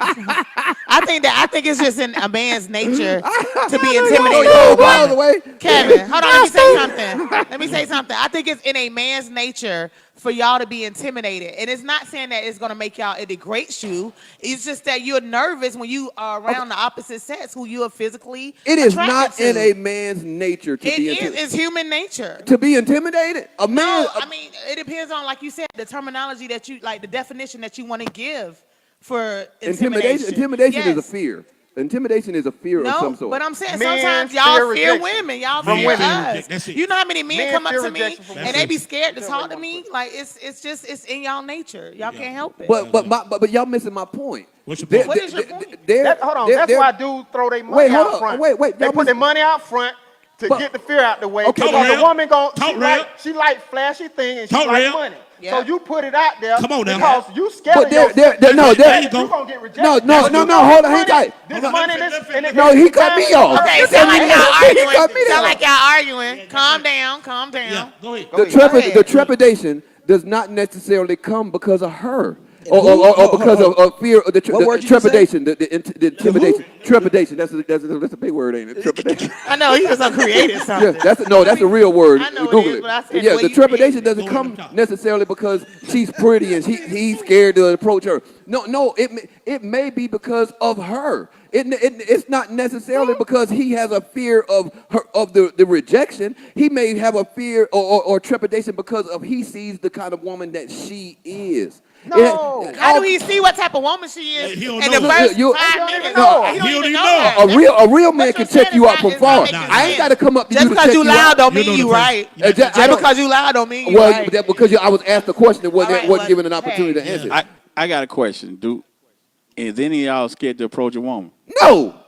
I think it's just in a man's nature to be Throw intimidated. your old by a drawers woman. away. Kevin, hold on. Let me say something. Let me say something. I think it's in a man's nature for y'all to be intimidated, and it's not saying that it's gonna make y'all it degrades you. It's just that you're nervous when you are around the opposite sex, who you are physically. It is attracted not to. in a man's nature to It be is. It's human nature. to be intimidated. A man. No, I mean it depends on, like you said, the terminology that you like, the definition that you want to give for intimidation. Intimidation is a Yes. fear. Intimidation is a fear of No, some sort. but I'm saying Men sometimes fear y'all fear rejection women. Y'all from fear women. us. That's it. You know how many men Men come up fear to me rejection from and women. they be scared to That's talk it. to me? Like it's in y'all nature. Y'all can't help it. But y'all missing my point. What's your There- point? What is your there- point? there- Hold on. there- That's there- why dudes throw their money Wait, hold out on. front. Wait, They y'all put their miss- money out front to But- get the fear out the way. Okay. Because Talk the real. woman Talk real. she like flashy thing and she Talk like real. money. Yeah. So you put it out there Come on now. because you scared But of yourself. no, There you go. You gonna get rejected. No, But you hold know on, this hang money- tight. This Hold on, money, let me this, fin- and it- No, he cut me off. Okay, You sound like tell me y'all that. He cut arguing. me Sound off. like y'all arguing. Calm down. Calm down. Yeah, go ahead. The, Go ahead. the trepidation does not necessarily come because of her. Or who? because of fear of the What word did you say? trepidation, the intimidation. Trepidation, that's a big word, ain't it? Trepidation. I know he was gonna create Yeah, something. that's a real word. I know it Google is, but I said the Yeah, way the you trepidation created it. doesn't Go come ahead and talk. necessarily because she's pretty and he's scared to approach her. No, it may be because of her. It's not necessarily because he has a fear of her the rejection. He may have a fear or trepidation because of he sees the kind of woman that she is. No. How do he see what type of woman she is He don't in know. the first You- 5 don't minutes? even know. He don't even know that. that. A real man What can you're check you saying out is from not far. making I ain't sense. got to come up to Just you to because check you you loud out. don't You mean know you the person. right. Yeah, Just I don't- because you loud don't mean you Well, right. because I was asked the question and wasn't, All right, wasn't well, given an opportunity to hey. answer. I got a question. Is any of y'all scared to approach a woman? No.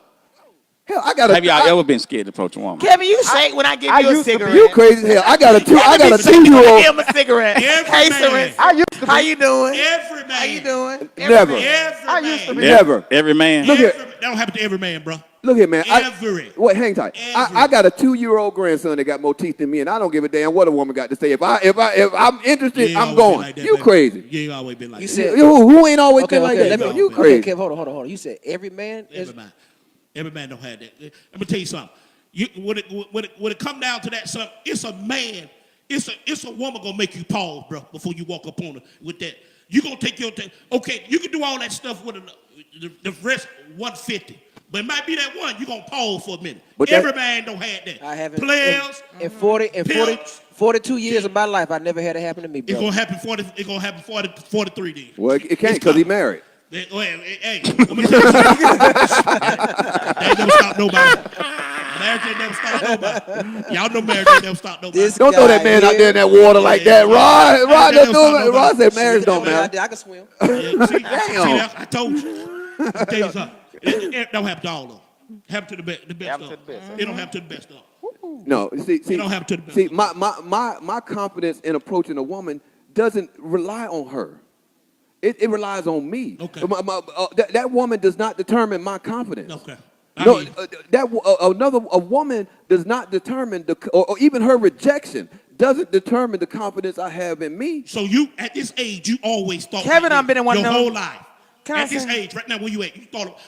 Hell, I got Have y'all ever been scared to approach a woman? Kevin, you shake when I give I you a used to be- cigarette. You crazy as hell. I got a Kevin be shaking when I 2-year-old. give him a cigarette. Every Hey, man. Surrency. I used to be. How you doing? Every man. How you doing? Never. man. Every I man. used to be- Never. Every man. Look here. That don't happen to every man, bro. Look here, man. Every. Wait, hang tight. Every. I got a 2-year-old grandson that got more teeth than me, and I don't give a damn what a woman got to say. If I'm interested, You ain't I'm always been going. like that, You baby. crazy. You ain't always been like You that. said- Who ain't always Okay, been like okay. that? Let me, You okay, crazy. Kev, hold on. You said every man is. Every man. Every man don't have that. Let me tell you something. When it come down to that, son, it's a man. It's a woman gonna make you pause, bro, before you walk up on her with that. You gonna take your time. Okay, you can do all that stuff with the rest 150. But it might be that one, you gonna pause for a minute. But Every man don't have that. I haven't. Players, In 42 years of my life, I never had it happen to me, it's bro. gonna happen 43 then. Well, it can't because he married. Well, hey, let me tell you something. They ain't never stop nobody. Marriage ain't never stop nobody. Y'all know marriage ain't never stop nobody. This Don't throw that guy man out here- there in that water like that. Rod, Marriage just don't stop do it. Rod nobody. said marriage don't Yeah, matter. I can swim. Yeah, see, Damn. that, I told you. Let me tell you something. It don't happen to all of them. Happen to the best Happen of to the them. best. It don't happen to the best of them. No, see, It don't happen to the best. see, my confidence in approaching a woman doesn't rely on her. It relies on me. Okay. That woman does not determine my confidence. Okay. No, I mean, a woman does not determine or even her rejection doesn't determine the confidence I have in me. so you, at this age, you always thought Kevin like done this been in one of your them- whole life. Can I At this say- age, right now, where you at,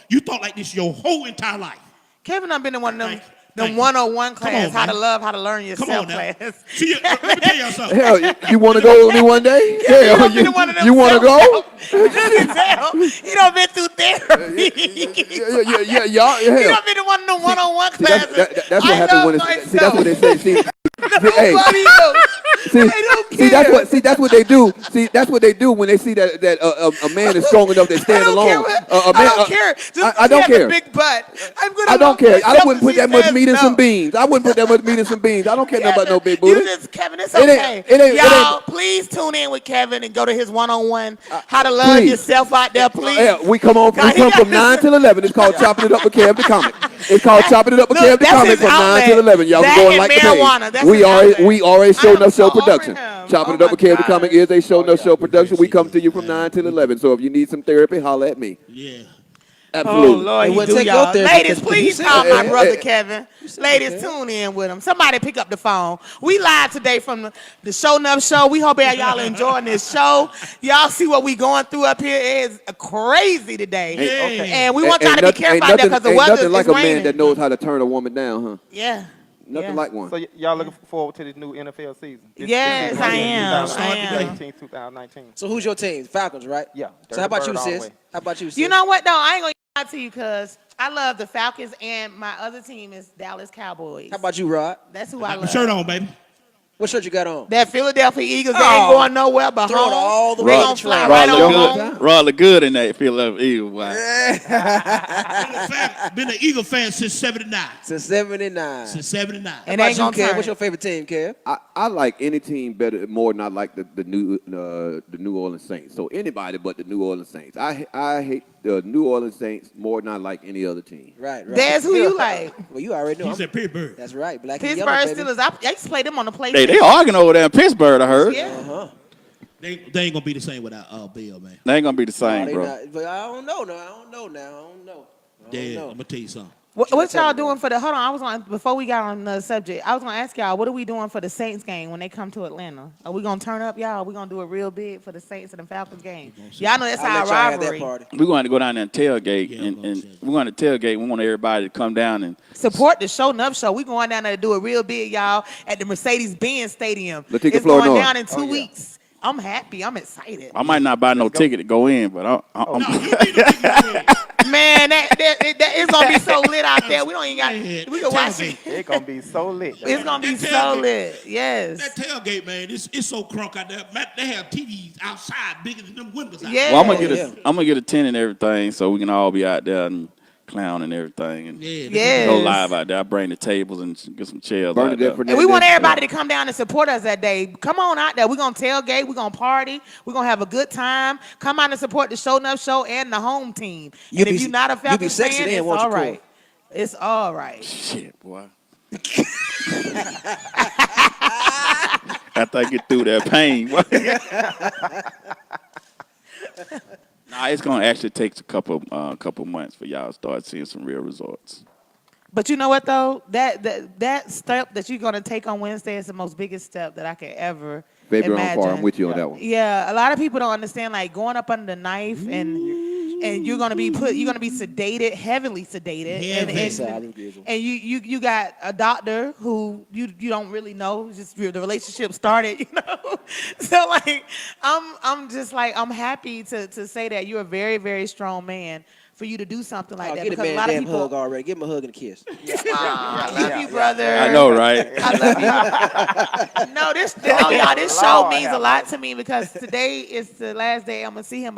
you thought like this your whole entire life. Kevin, I've been in one of them, Thank you. them Thank you. 101 Come class, on, how to man. love, how to learn Come yourself on now. class. See, let me tell you something. Hell, you want to go with me one day? Hell, done been to one of them you want to go? You can tell. He done been through therapy. Yeah, y'all. He Hell. done been to one of them one-on-one See, classes. that's what I happens love when it's. See, that's what they say. See, hey, Nobody else. see, They don't see, that's care. what. See, that's what they do. See, that's what they do when they see that a man is strong enough to stand I don't care alone. what- I don't care. Just I don't she has care. a big butt. I'm gonna I don't love care. I myself wouldn't if put she that much says meat in no. some beans. I wouldn't put that much meat in some beans. I don't care nothing about no big booty. You just, Kevin, it's It ain't- okay. it ain't- Y'all, please tune in with Kevin and go to his one-on-one. How to love please. yourself out there, please. Yeah, we come Now, he from got 9 this- till 11. It's called Chopping It Up with Kev the Comic. It's called Chopping It Up with Look, Kev the that's Comic his from 9 till outlet. 11. Y'all That can go and and like the marijuana, page. that's We his already outlet. show I am enough so show over production. him. Chopping Oh It Up with my Kev the Comic gosh. is a show enough show production. We come to you from Yeah. 9 till 11. So if you need some therapy, holler at me. Yeah. Oh, Absolutely. Lord, It he wouldn't do, take your y'all. therapy Ladies, 'cause you please said call it, my man. brother Kevin. said Ladies, it, tune in with him. Somebody pick up the phone. We live today from the Shonuff show. We hope y'all enjoying this show. Y'all see what we going through up here. It is crazy today. Yeah. And we want y'all to be nothing- careful out there because the ain't weather nothing is like a raining. man that knows how to turn a woman down, huh? Yeah. Nothing Yeah. like one. So y'all looking forward to this new NFL season? Yes, This I season, am. 2018, 2019. So who's your team? Falcons, right? Yeah. So how about Dirty you, Bird all the sis? way. How about you, sis? You know what, though? I ain't going to lie to you because I love the Falcons and my other team is Dallas Cowboys. How about you, Rod? That's who I Got my love. shirt on, baby. What shirt you got on? That Philadelphia Eagles, they Oh, ain't going nowhere but throw it home. all the They way gonna to fly Trump. right Rod on look home. good. Rod look good in that Philadelphia Eagles. Wow. Been an Eagle fan since 79. Since 79. Since 79. And How they ain't about you, gonna Kev? turn. What's your favorite team, Kev? I like any team better more than I like the New Orleans Saints. So anybody but the New Orleans Saints. I hate the New Orleans Saints more than I like any other team. Right. Dezz, who you like? Well, you already know. He said Pittsburgh. That's right. Black and Pittsburgh yellow, baby. Steelers. I used to play them on the PlayStation. They arguing over there in Pittsburgh, I heard. Yeah. Uh-huh. They ain't gonna be the same without Bill, man. They ain't gonna be the No, same, they bro. not. But I don't know. I don't know. Yeah, I'm gonna tell you something. What y'all doing for the? Hold on, I was on before we got on the subject. I was gonna ask y'all, what are we doing for the Saints game when they come to Atlanta? Are we gonna turn up, y'all? Are we gonna do it real big for the Saints and the Falcons game? Y'all know that's I'll our let y'all have that rivalry. party. We're going to go down there and tailgate, Yeah, and we're going to tailgate. We want everybody to come down and Support the Shonuff show. We going down there to do it real big, y'all, at the Mercedes-Benz Stadium. Latika It's Flournoy. going down in 2 Oh, yeah. weeks. I'm happy. I'm excited. I might not buy no go. ticket to go in, but I'm No, you need to be Man, that it's gonna be so lit out there. We don't even got. Man, We can watch it. tailgate. It's gonna be so lit. It's gonna be That so tailgate. lit. Yes. That tailgate, man, it's so crunk out there. Man, they have TVs outside bigger than them windows out Yeah. well, I'm gonna Yeah. I'm gonna get a tent and everything, so we can all be out there and clown and everything, and there. Yeah. go live out there. I bring the tables and get some chairs out Bernadette there. Fernandez. And we want everybody to come down and support us that day. Come on out there. We're going to tailgate. We're going to party. We're going to have a good time. Come out and support the Shonuff show and the home team. You And be- if you're not a you be Falcons sexy fan, then, it's won't you, all right. Cole? It's all right. Shit, boy. After I get through that pain. Nah, it's gonna actually take a couple months for y'all to start seeing some real results. But you know what, though? That step that you're going to take on Wednesday is the most biggest step that I could ever Baby, imagine. I'm with you on that one. Yeah, a lot of people don't understand, like, going up under the knife and you're gonna be sedated, heavily sedated, and you got a doctor who you don't really know, just the relationship started, you know. So like, I'm just like, I'm happy to say that you're a very, very strong man for you to do something like that, Get a because man a lot of damn people. hug already. Give him a hug and a kiss. Aw, I love you, brother. I know, right? I love you. No, this show means a lot to me because today is the last day I'm gonna see him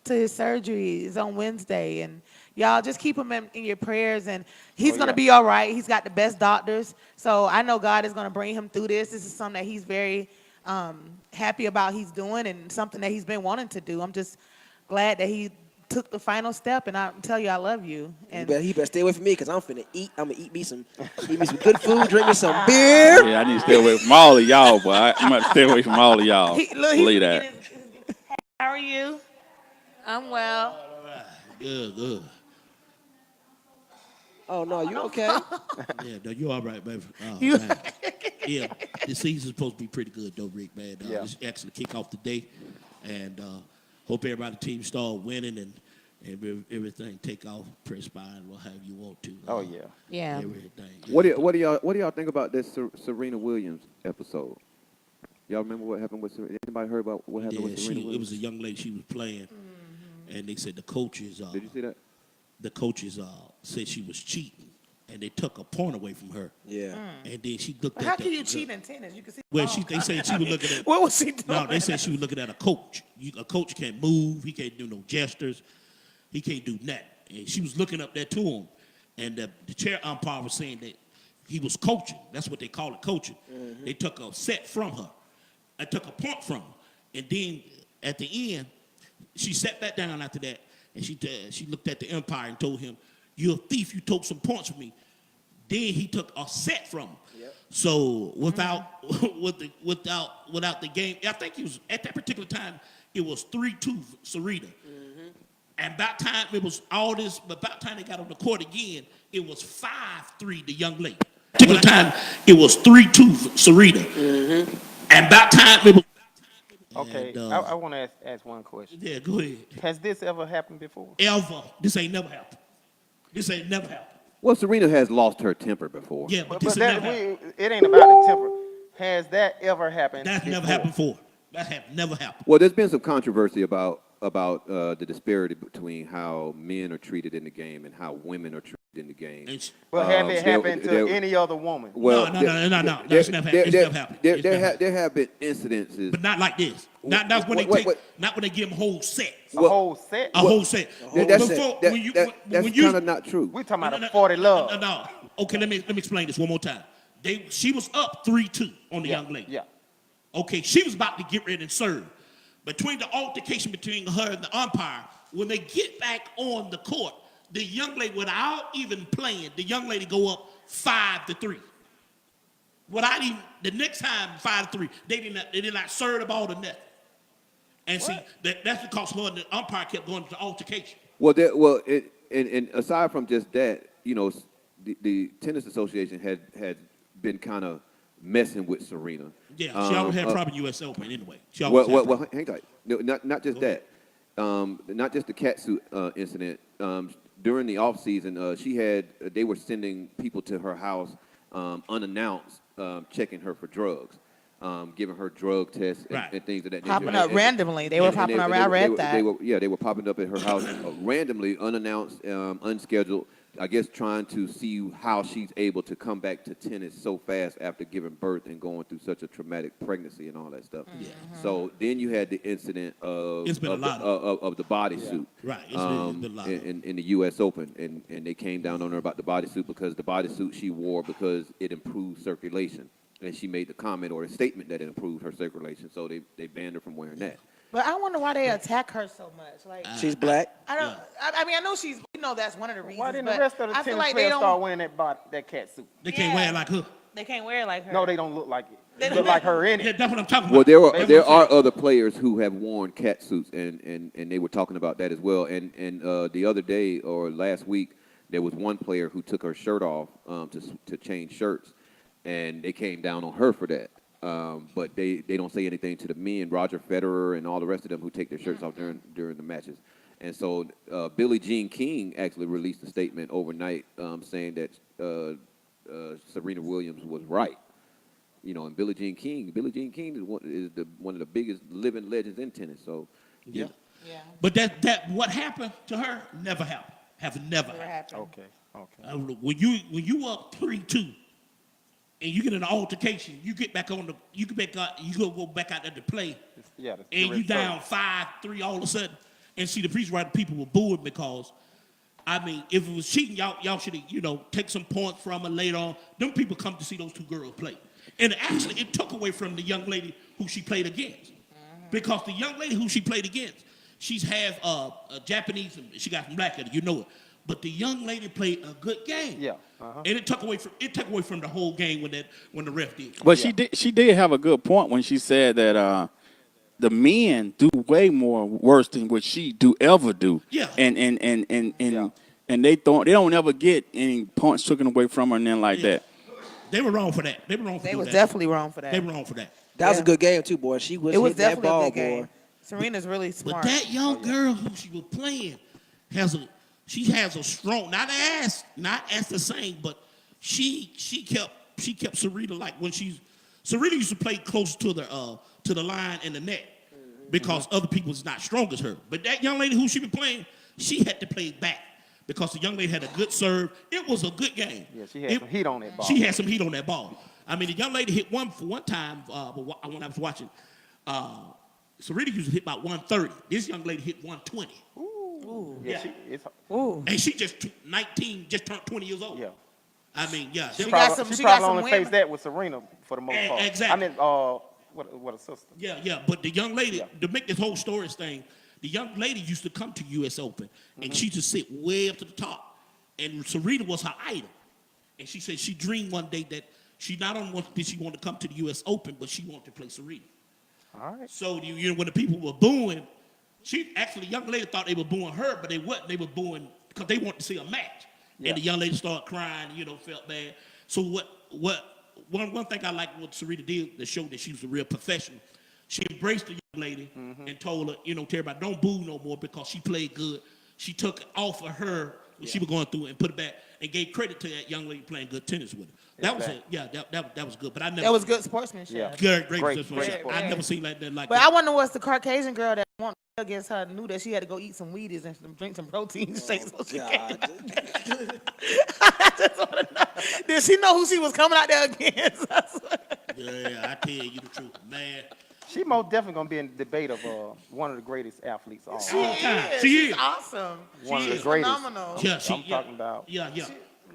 to his surgery. It's on Wednesday, and y'all just keep him in your prayers. And he's gonna be all right. He's got the best doctors, so I know God is gonna bring him through this. This is something that he's very happy about. He's doing and something that he's been wanting to do. I'm just glad that he took the final step, and I tell you I love you. And He better stay away from me because I'm finna eat. I'm gonna eat me some good food, drink me some beer. Yeah, I need to stay away from all of y'all, boy. I'm gonna stay away from all of y'all. Believe that. How are you? I'm well. Good. Oh no, you okay? Yeah, no, you all right, baby. Oh, You- man. Yeah, the season's supposed to be pretty good, though, Rick, man. Yeah. It's actually kick off today, and hope everybody team start winning and everything take off, press by, and what have you want to. Oh yeah. Yeah. Everything. What do y'all think about this Serena Williams episode? Y'all remember what happened with Serena? Anybody heard about what happened Yeah, with Serena it Williams? was a young lady she was playing, and they said the coaches. Did you see that? The coaches said she was cheating, and they took a point away from her. Yeah. And then she looked How at can you cheat in tennis? You can see. Well, the they ball. said she was looking at. What was she doing? No, they said she was looking at a coach. A coach can't move. He can't do no gestures. He can't do nothing. And she was looking up there to him, and the chair umpire was saying that he was coaching. That's what they call it, coaching. They took a set from her. I took a point from her, and then at the end, she sat back down after that, and she looked at the umpire and told him, "You're a thief. You took some points from me." Then he took a set from him. Yep. So without the game, I think it was at that particular time it was 3-2 Serena. And about time it was all this, but about time they got on the court again, it was 5-3 the young lady. Particular time it was 3-2 Serena. And about time it was. Okay, And, I want to ask one question. Yeah, go ahead. Has this ever happened before? Ever. This ain't never happened. This ain't never happened. Well, Serena has lost her temper before. Yeah, but But this ain't never happened. it ain't about the temper. Has that ever happened? That's never happened before. That have never happened. Well, there's been some controversy about the disparity between how men are treated in the game and how women are treated in the game. And But have it happened to any other woman? Well, No. That's never happened. It's never happened. It's never happened. There have been incidences. But not like this. Not that's when they What- take. what- Not when they give them whole sets. A whole set? A whole set. That's When you kind of not true. We're talking about a 40 love. No. Okay, let me explain this one more time. She was up 3-2 on the Yeah, young lady. yeah. Okay, she was about to get ready and serve. Between the altercation between her and the umpire, when they get back on the court, the young lady, without even playing, the young lady go up 5-3. Without even the next time 5-3, they did not serve the ball to nothing. And see, that's because her and the umpire kept going to the altercation. And aside from just that, the tennis association had been kind of messing with Serena. Yeah, she always had trouble in U.S. Open anyway. She always had trouble. Hang tight. No, not just that. Not just the catsuit incident. During the off season, they were sending people to her house unannounced, checking her for drugs, giving her drug tests and things of that nature. Popping up randomly. They were popping up. I read that. They were popping up at her house randomly, unannounced, unscheduled. I guess trying to see how she's able to come back to tennis so fast after giving birth and going through such a traumatic pregnancy and all that stuff. Yeah. So then you had the incident of It's been a lot of the bodysuit. Right. It's been a lot. In the U.S. Open, and they came down on her about the bodysuit because the bodysuit she wore because it improved circulation, and she made the comment or a statement that it improved her circulation. So they banned her from wearing that. But I wonder why they attack her so much. Like She's black. I don't. I mean, I know she's. That's one of the reasons. Why didn't the but rest of the I feel tennis like they players don't. start wearing that cat suit? They can't wear it like her. They can't wear it like her. No, they don't look like it. They They don't look like her in Yeah, it. that's what I'm talking Well, about. there are other players who have worn cat suits, and they were talking about that as well. And the other day or last week, there was one player who took her shirt off to change shirts, and they came down on her for that. But they don't say anything to the men, Roger Federer and all the rest of them who take their shirts off during the matches. And so Billie Jean King actually released a statement overnight saying that Serena Williams was right. And Billie Jean King is one of the biggest living legends in tennis. So Yeah. Yeah. But that what happened to her never happened. Have never Never happened. happened. Okay. When you up 3-2 and you get in an altercation, you get back on you go back out there to play, Yeah. and you down 5-3 all of a sudden, and see the preacher writing people were booing because, I mean, if it was cheating, y'all should take some points from her later on. Them people come to see those two girls play, and actually it took away from the young lady who she played against, because the young lady who she played against, she's half Japanese and she got some black in her, it. But the young lady played a good game. Yeah. And it took away from the whole game when the ref did. But she did have a good point when she said that the men do way more worse than what she ever do. Yeah. And they don't ever get any points taken away from her and then like that. They were wrong for that. They were wrong for They doing was that. definitely wrong for that. They were wrong for that. That was Yeah. a good game too, boy. She was. It was hitting that definitely ball, a good game. boy. Serena's really But smart. that young girl who she was playing has a strong, not as the same, but she kept Serena like when she Serena used to play close to the line and the net because other people was not strong as her. But that young lady who she been playing, she had to play back because the young lady had a good serve. It was a good game. Yeah, she had some heat on that ball. She had some heat on that ball. I mean, the young lady hit one for one time when I was watching. Serena used to hit about 130. This young lady hit 120. Ooh. Yeah. And she just 19, just turned 20 years old. Yeah. I mean, yeah. She got probably some only women. faced that with Serena for the most part. Exactly. I mean, what a sister. Yeah. But the young lady, to make this whole stories thing, the young lady used to come to U.S. Open, and she just sit way up to the top. And Serena was her idol. And she said she dreamed one day that she not only did she want to come to the U.S. Open, but she wanted to play Serena. All right. So you know when the people were booing, she actually the young lady thought they were booing her, but they wasn't. They were booing because they wanted to see a match. Yeah. And the young lady started crying, felt bad. So one thing I liked what Serena did to show that she was a real professional. She embraced the young lady and told her, to everybody, don't boo no more because she played good. She took it off of her when she was going through it and put it back and gave credit to that young lady playing good tennis with her. That was it. Yeah, that was good. But I never. That was good sportsmanship. Yeah. Great. Great. I never seen that like But that. I wonder what's the Caucasian girl that won against her knew that she had to go eat some Wheaties and drink some protein shakes. So she came. I just want to know. Did she know who she was coming out there against? Yeah, I tell you the truth, man. She most definitely gonna be in the debate of one of the greatest athletes of all She time. is. She She's is. awesome. One of the She's greatest. phenomenal. Yeah, I'm talking about. Yeah.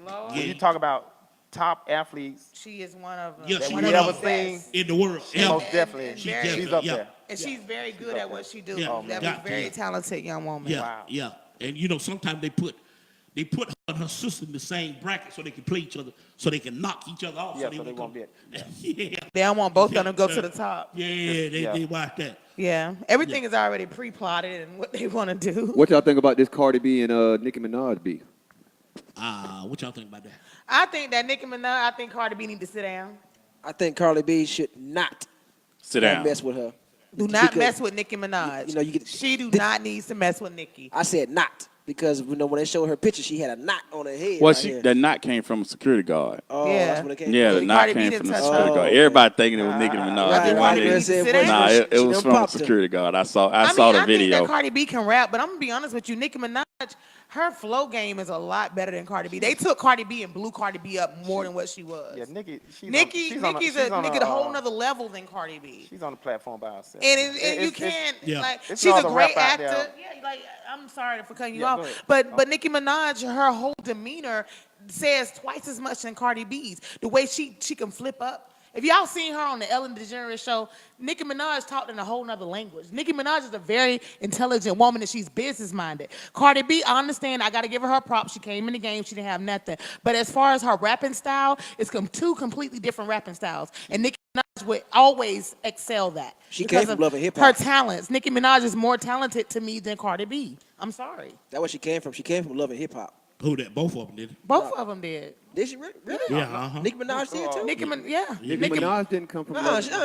Lord, When you talk about top athletes she is one of them. Yeah, that she we one ever of them. seen, In the world. she Yeah. most definitely, She's she's up yeah. there. And she's very good at what she do. Yeah. That Got was very to. talented young woman. Yeah, Wow. yeah. And sometimes they put her and her sister in the same bracket so they can play each other, so they can knock each other off. Yeah, so they won't be. Yeah. They don't want both of them to go to the top. Yeah, they watch that. Yeah, everything is already pre-plotted and what they want to do. What y'all think about this Cardi B and Nicki Minaj beef? What y'all think about that? I think that Nicki Minaj, I think Cardi B need to sit down. I think Cardi B should not Sit down. mess with her. Do not Because, mess with Nicki Minaj. you get she do not need to mess with Nicki. I said not because when they showed her picture, she had a knot on her head. Well, right here. that knot came from a security guard. Oh, Yeah. that's when it came. Yeah, from. the knot Cardi B came didn't from the touch security her. guard. Oh, Everybody thinking it was Nicki Minaj. I think One Cardi day- B said, sit well, down. Nah, it she was done from a popped her. security guard. I saw the I think video. that Cardi B can rap, but I'm gonna be honest with you, Nicki Minaj, her flow game is a lot better than Cardi B. They took Cardi B and blew Cardi B up more than what she was. Yeah, Nicki's Nikki's a whole nother level than Cardi B. She's on the platform by herself. And you It's- can't Yeah. like it's she's all a the great rap out actor. there. Yeah, like I'm sorry for cutting you Yeah, off, go ahead. but Nicki Minaj, her whole demeanor says twice as much than Cardi B's. The way she can flip up. If y'all seen her on the Ellen DeGeneres show, Nicki Minaj talked in a whole nother language. Nicki Minaj is a very intelligent woman and she's business minded. Cardi B, I understand. I got to give her props. She came in the game. She didn't have nothing. But as far as her rapping style, it's two completely different rapping styles. And Nicki Minaj would always excel that. She because came from of Love and Hip Hop. Her talents. Nicki Minaj is more talented to me than Cardi B. I'm sorry. That's where she came from. She came from Love and Hip Hop. Who that? Both of them did. Both of them did. Did she really? Yeah, uh-huh. Nicki Minaj did too. Nicki Minaj. Nicki Minaj didn't come from.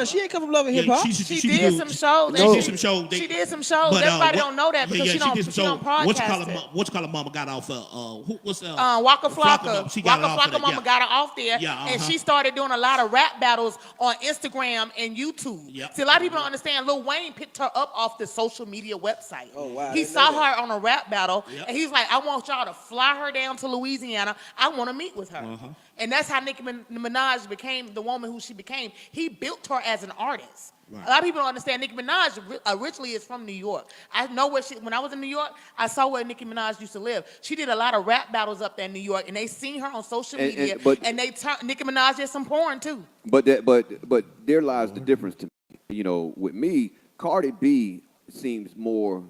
She ain't come from Love and Hip Hop. She did some shows. She did some shows. She did some shows. Everybody don't know that because she don't What's broadcast it. What's called mama got off what's Waka Flocka. She got Waka off of Flocka that, mama yeah. got her off there, Yeah, and uh-huh. she started doing a lot of rap battles on Instagram and YouTube. Yep. See, a lot of people don't understand. Lil Wayne picked her up off the social media website. Oh, wow, I He didn't saw know that. her on a rap battle, Yep. and he's like, "I want y'all to fly her down to Louisiana. I want to meet with her." Uh-huh. And that's how Nicki Minaj became the woman who she became. He built her as an artist. Right. A lot of people don't understand Nicki Minaj originally is from New York. I know when I was in New York, I saw where Nicki Minaj used to live. She did a lot of rap battles up there in New York, and they seen her on social media, and they turned Nicki Minaj did some porn too. But there lies the difference to me. With me, Cardi B seems more,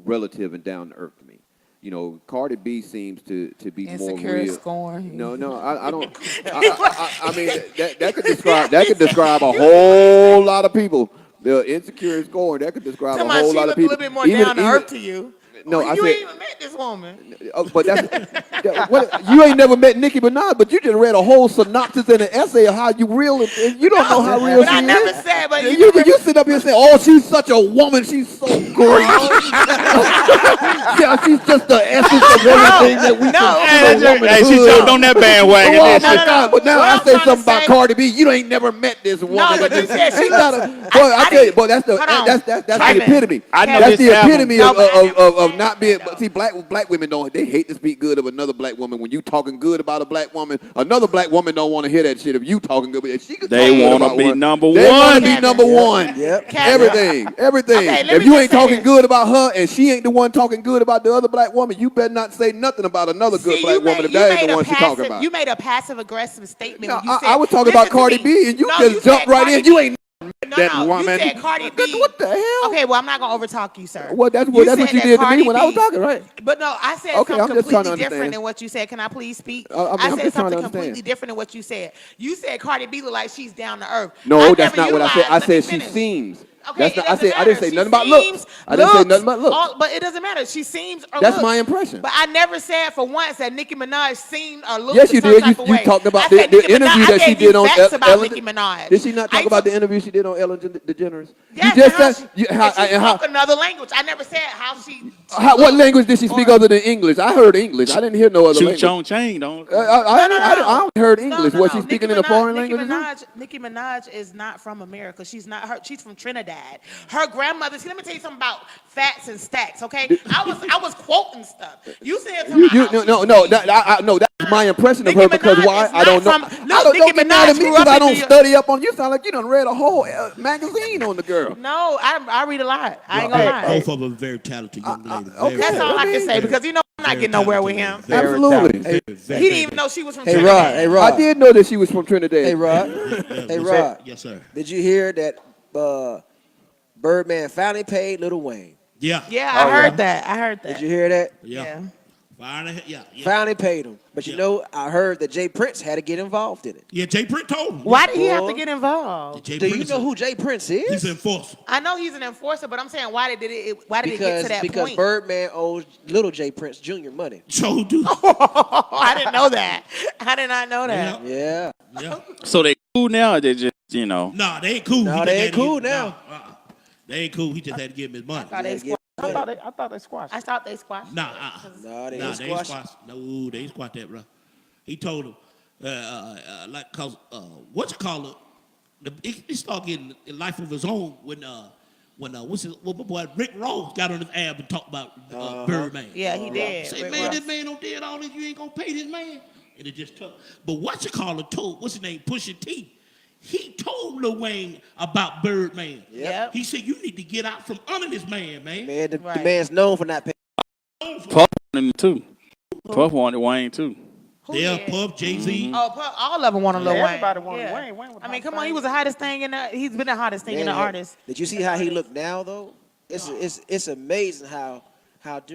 relative and down to earth to me. Cardi B seems to be more Insecure, real. scorn. No, I don't. I mean, that could describe a whole lot of people. The insecure and scorn, that could describe a whole She lot looked of a people. little bit more down to earth to you. No, I you said- ain't even met this woman. But you ain't never met Nicki Minaj, but you just read a whole synopsis and an essay of how you real, and you don't know how real But she I is. never said, but You sit up here and say, "Oh, she's such a woman. She's so great. Yeah, she's just the essence of everything that we consider a woman. Hey, she jumped on that bandwagon. Oh didn't my she? God! But now What I I'm say trying to something about say- Cardi B. You ain't never met this woman. but you said she Ain't that looks- a- Boy, I tell you, boy, that's the Hold on. that's the Kevin. epitome. I know That's this the album. epitome No, but I never of said not being. that, But see, black women don't. They hate to speak good of another black woman. When you talking good about a black woman, another black woman don't want to hear that shit. If you talking good, but if she could They talk good wanna about be one, number They want one. to be number one. Yep. Kevin. Everything. Okay, let If me you just ain't say talking this. good about her and she ain't the one talking good about the other black woman, you better not say nothing about another good See, black woman if that ain't the one she talking passive, about. you made a passive aggressive statement. No, when you said, I was talking about listen to Cardi me. B and you No, just jumped said right Cardi in. You B. ain't that woman. You said Cardi B. What the hell? Okay, well, I'm not going to overtalk you, sir. Well, that's You what said you that did to Cardi me when I was B- talking, right? But no, I said Okay, I'm something just trying to completely different understand. than what you said. Can I please speak? I'm I just said trying to something understand. completely different than what you said. You said Cardi B look like she's down to earth. No, I that's never not what I said. utilized- I let me said she finish. seems. Okay, That's it not. I doesn't said I didn't matter. say She nothing about looks. seems, I didn't say nothing about looks. but it doesn't matter. She seems or That's looks. my impression. But I never said for once that Nicki Minaj seemed or looked Yes, a you certain did. type of You way. talked about I the said Nicki interview Minaj, that I she gave you did on facts about Ellen. Nicki Minaj. Did she not talk I about took- the interview she did on Ellen DeGeneres? Yes, You just and said how she spoke another language. I never said how she what looked language did she speak or- other than English? I heard English. I didn't hear no other Shoot language. your own chain, don't. I only heard English. No, Was she no. speaking Nicki in a foreign Minaj- language? Nicki Minaj is not from America. She's not her. She's from Trinidad. Her grandmother. See, let me tell you something about facts and stacks. Okay, I was quoting stuff. You said something. No. That's my impression of Nicki her because Minaj why? is I don't know. not from- look, Don't Nicki get mad at Minaj me grew because up I in don't New York. study up on you. Sound like you done read a whole magazine on the girl. No, I read a lot. I ain't gonna lie. Both of them very talented young ladies. okay. That's all I can say very- because you know I'm not very getting nowhere with talented him. ladies. Absolutely. Very, He very, didn't even know she was from Hey, Trinidad. Rod. Hey, Rod. I did know that she was from Trinidad. Hey, Rod. Yeah, Hey, what's Rod. that? Yes, sir. Did you hear that Birdman finally paid Lil Wayne? Yeah. Yeah, I heard that. I heard that. Did you hear that? Yeah. Finally, yeah. Finally paid him. But you Yeah. know, I heard that Jay Prince had to get involved in it. Yeah, Jay Prince told him. Why did he have Boy. to get involved? Jay Do you Prince know is- who Jay Prince is? He's an enforcer. I know he's an enforcer, but I'm saying why did it get to that because point? Birdman owes little Jay Prince Jr. money. So do. I didn't know that. I did not know that. Yeah. Yeah. Yeah. So they cool now, or they just Nah, they ain't cool. No, He just they had ain't to cool give- now. nah, They ain't cool. He just had to give him his money. I thought they squashed. I thought they squashed. I thought they squashed. Nah, No, they nah, ain't they ain't squash. squash. No, they ain't squash that, bro. He told him, like, cause what you call it? He started getting a life of his own when my boy Rick Ross got on his ass and talked about Birdman. Yeah, he did. Say, Rick man, Ross. this man don't did all this. You ain't gonna pay this man. And it just took. But what you call it told? What's his name? Pusha T. He told Lil Wayne about Birdman. Yep. He said, you need to get out from under this man, man. Man, the Right. man's known for not paying. Puff wanted him too. Puff wanted Wayne too. Who Yeah, did? Puff, Jay-Z. Oh, all of them wanted Lil Wayne. Everybody wanted Yeah. Wayne. Wayne was I mean, the come on, he hottest was the hottest thing in the. He's been the hottest thing in the Man, artist. Did you see how he looked now though? It's amazing how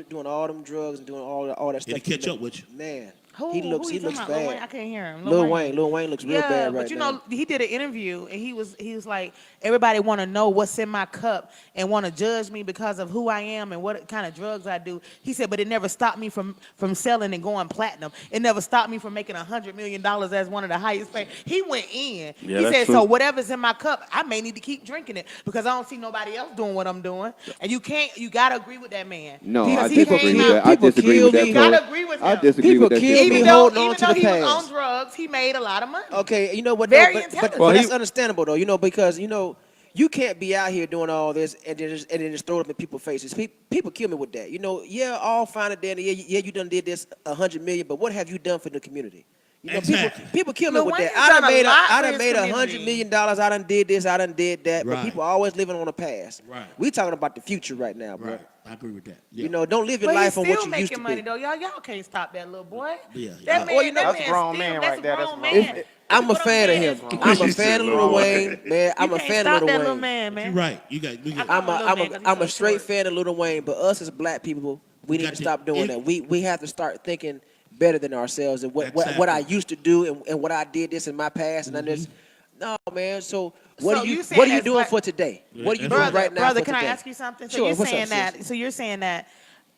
doing all them drugs and doing all that stuff. Did he catch look- up with you? Man, Who, he looks who you talking about? Lil Wayne? I bad. can't hear him. Lil Wayne looks real Yeah, bad right but you now. know, he did an interview and he was like, everybody want to know what's in my cup and want to judge me because of who I am and what kind of drugs I do. He said, but it never stopped me from selling and going platinum. It never stopped me from making $100 million as one of the highest paid. He went in. Yeah, He that's said, true. so whatever's in my cup, I may need to keep drinking it because I don't see nobody else doing what I'm doing. And you gotta agree with that man. No, Because I he disagree came with out- that. I people disagree kill with that. me. You Floyd. gotta agree with I him. disagree People with that. kill shit. me Even though, holding on even to though the he was past. on drugs, he made a lot of money. Okay, you know what? Very though, intelligent. but Well, that's he- understandable though. You know because you can't be out here doing all this and then just throw it up in people's faces. People kill me with that. You know, yeah, all fine and dandy. Yeah, you done did this 100 million, but what have you done for the community? You know, Exactly. people kill me Lil with Wayne that. has done a lot I for done his made community. $100 million. I done did this. I done did that. But Right. people always living on the past. Right. We talking about the future right now, bro. Right. I agree with that. Yeah. You know, don't live your But life he's on still what you used making to money be. though. Y'all can't stop that little boy. Yeah, That yeah. man, Well, you know, that that's a grown still, man that's right a there. grown That's man. grown. I'm a What I'm fan of saying him. is- I'm a fan of Lil Wayne, man. I'm You a can't fan stop of that Lil little Wayne. man, man. You're right. You got. I'm a straight fan of Lil Wayne, but us as black people, we need got to to- stop doing if- that. We have to start thinking better than ourselves and what Exactly. I used to do and what I did this in my past and I just no man. So what So are you you saying what are you as doing black- for today? What are you doing Brother, right now? brother, for can today? I ask you something? So Sure, you're what's up, saying that. sis? So you're saying that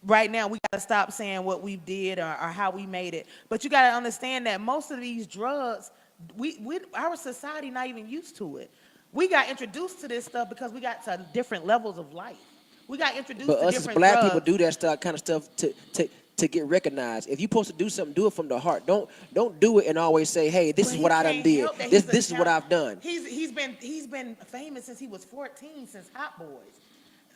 right now we got to stop saying what we did or how we made it. But you got to understand that most of these drugs, our society not even used to it. We got introduced to this stuff because we got to different levels of life. We got introduced But to us as different black drugs. people do that stuff, kind of stuff to get recognized. If you're supposed to do something, do it from the heart. Don't do it and always say, "Hey, this But is he what I done can't did. help that This he's a is what talent. I've done." He's been famous since he was 14, since Hot Boys.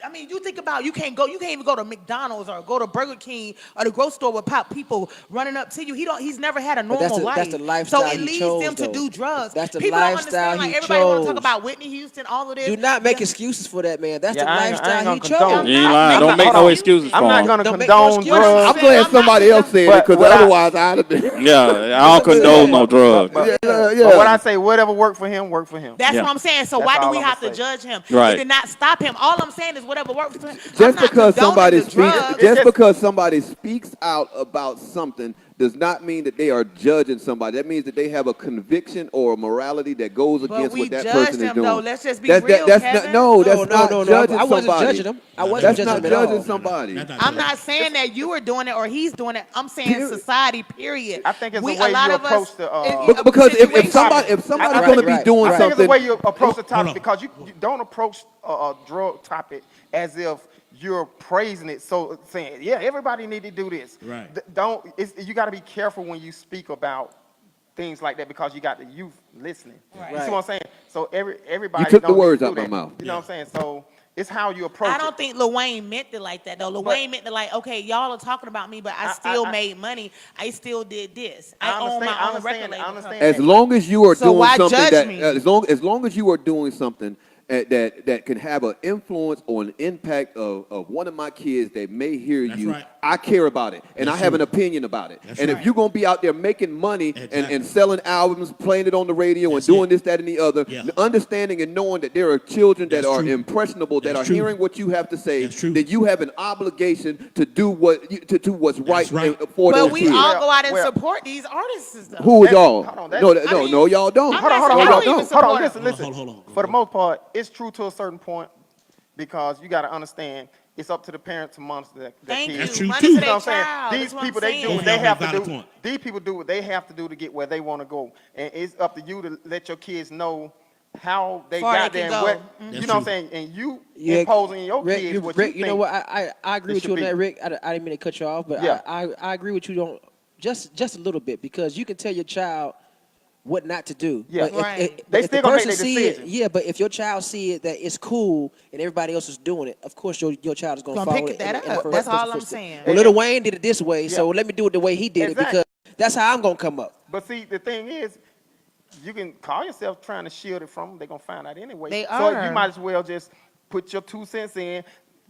I mean, you think about you can't even go to McDonald's or go to Burger King or the grocery store without people running up to you. He's never had a But normal life. that's the lifestyle so it he leads chose, them to though. do drugs. That's the people don't lifestyle understand, like, he everybody want to talk chose. about Whitney Houston, all of this. Do not make excuses for that, man. That's the Yeah, I ain't lifestyle he gonna chose. condone You ain't lying. Don't make no excuses I'm for not him. going to Don't make no condone excuses. drugs. I'm glad I'm somebody not- else said it but because what I- otherwise I'd have been. Yeah, I don't condone no drugs. But, Yeah. but what I say, whatever worked for him, worked for him. That's Yeah. what I'm saying. So That's why do all we I'ma have to say. judge him? Right. It did not stop him. All I'm saying is whatever works for him. I'm Just not because condoning somebody the drugs. just because somebody speaks out about something does not mean that they are judging somebody. That means that they have a conviction or a morality that goes But against we what that judge person is them, doing. though. Let's just be that's, real, that's Kevin. not, that's not judging I wasn't somebody. judging him. I wasn't That's judging not him at judging all. somebody. That's I'm not saying that you are doing it or he's doing it. I'm saying Period. society, period. I think it's the a way lot you of us- approach the, Because if situation- somebody's Right, going to be right. doing I think it's the something, way you approach the Hold topic on. because you don't approach a drug topic as if you're praising it. So saying, yeah, everybody need to do this. Right. You got to be careful when you speak about things like that because you got the youth listening. Right. You see what I'm saying? So everybody You took the don't need words to do out my that. mouth. You know what I'm saying? So it's how you approach I don't it. think Lil Wayne meant it like that, though. Lil But- Wayne meant it like, okay, y'all are talking about me, but I still made money. I still did this. I own my own record label. I understand. as long as you are So doing why something judge that, me? as long as you are doing something that can have an influence or an impact of one of my kids that may hear That's you, right. I care about it and That's I have true. an opinion about it. That's And right. if you're gonna be out there making money Exactly. and selling albums, playing it on the radio That's and doing it. this, that, and the other, Yeah. understanding and knowing that there are children that That's are true. impressionable, that That's are true. hearing what you have to say, That's true. that you have an obligation to do what's right, right. for But those we kids. all go out and Well- support these artists, though. Who is y'all? Hold on, No, that's- no, I mean, no, y'all don't. I'm Hold on, not hold on, saying hold I don't on. even Hold on, support listen, them. listen. Hold on. For the most part, it's true to a certain point because you got to understand it's up to the parents to monitor their Thank kids. you. That's true, Money too. to You know their what I'm saying? child. These That's what people, I'm they do saying. what they Both of y'all have make to do. valid point. These people do what they have to do to get where they want to go. And it's up to you to let your kids know how they Far got they there can and go. what, Mhm. you That's know what I'm true. saying? And you Yeah, imposing in your Rick, kids what Rick, you you know think. what? I agree it with should you on be. that, Rick. I didn't mean to cut you off, but Yeah. I agree with you on just a little bit because you can tell your child what not to do. Yeah. But Right. They if still the gonna make person their see it, decision. yeah. But if your child see it that it's cool and everybody else is doing it, of course your child is going to Gonna follow pick it. that in the up. first- That's first all I'm footstep. saying. Well, Lil Wayne did it this way, so Yeah. let me do it the way he did Exactly. it because that's how I'm going to come up. But see, the thing is, you can call yourself trying to shield it from them. They're going to find out anyway. They So are. you might as well just put your 2 cents in,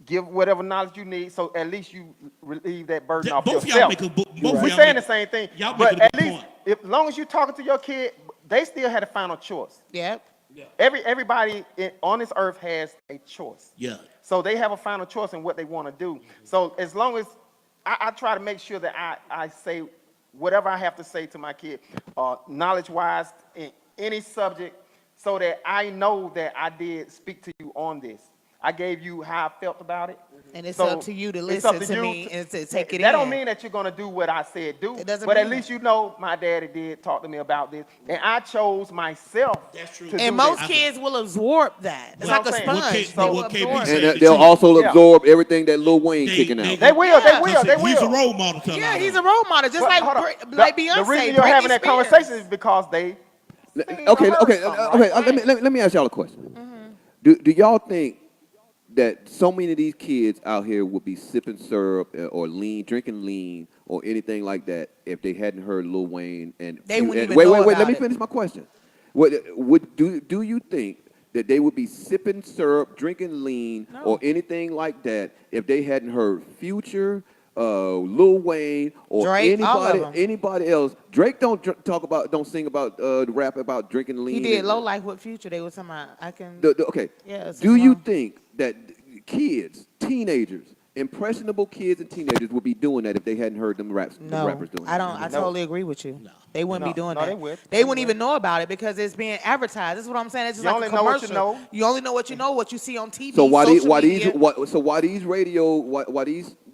give whatever knowledge you need, so at least you relieve that burden off Both of y'all yourself. make a both of We're y'all saying make- the same thing. y'all but making a at good least, point. as long as you're talking to your kid, they still had a final choice. Yep. Everybody on this earth has a choice. Yeah. So they have a final choice in what they want to do. So as long as I try to make sure that I say whatever I have to say to my kid, knowledge-wise, in any subject, so that I know that I did speak to you on this. I gave you how I felt about it. And it's So up to you to it's up listen to you me and to take it that in. don't mean that you're going to do what I said do. It doesn't but at mean least that. you know my daddy did talk to me about this. And I chose myself That's true. to And do most this. kids will absorb that. It's You know like a what I'm saying? sponge. What They will what KB absorb said. it. And they'll also Yeah. absorb everything that Lil Wayne kicking out. They will, Yeah. they will. He's a role model to a lot Yeah, of he's a them. role model, just But like hold on. like The Beyonce. reason you're Britney having that Spears. conversation is because they seen Okay, or heard okay, something, okay. right? Let me ask y'all a question. Mm-hmm. Do y'all think that so many of these kids out here would be sipping syrup or lean, drinking lean, or anything like that if they hadn't heard Lil Wayne and They wouldn't even wait, know wait, about let me it. finish my question. Do you think that they would be sipping syrup, drinking lean, No. or anything like that if they hadn't heard Future, Lil Wayne, or Drake, all of them. anybody else? Drake don't sing about rap about drinking lean. He did and- Low Life with Future. They were talking about, I can. Okay. Yeah, it's Do you wrong. think that kids, teenagers, impressionable kids and teenagers would be doing that if they hadn't heard them No, rappers doing it? I don't. I No. totally agree with you. No. They wouldn't No. be doing No, that. they would. They wouldn't even know about it because it's being advertised. That's what I'm saying. It's just You like a only know what you commercial. know. You only know what you know, what you see on TV. So why these social media.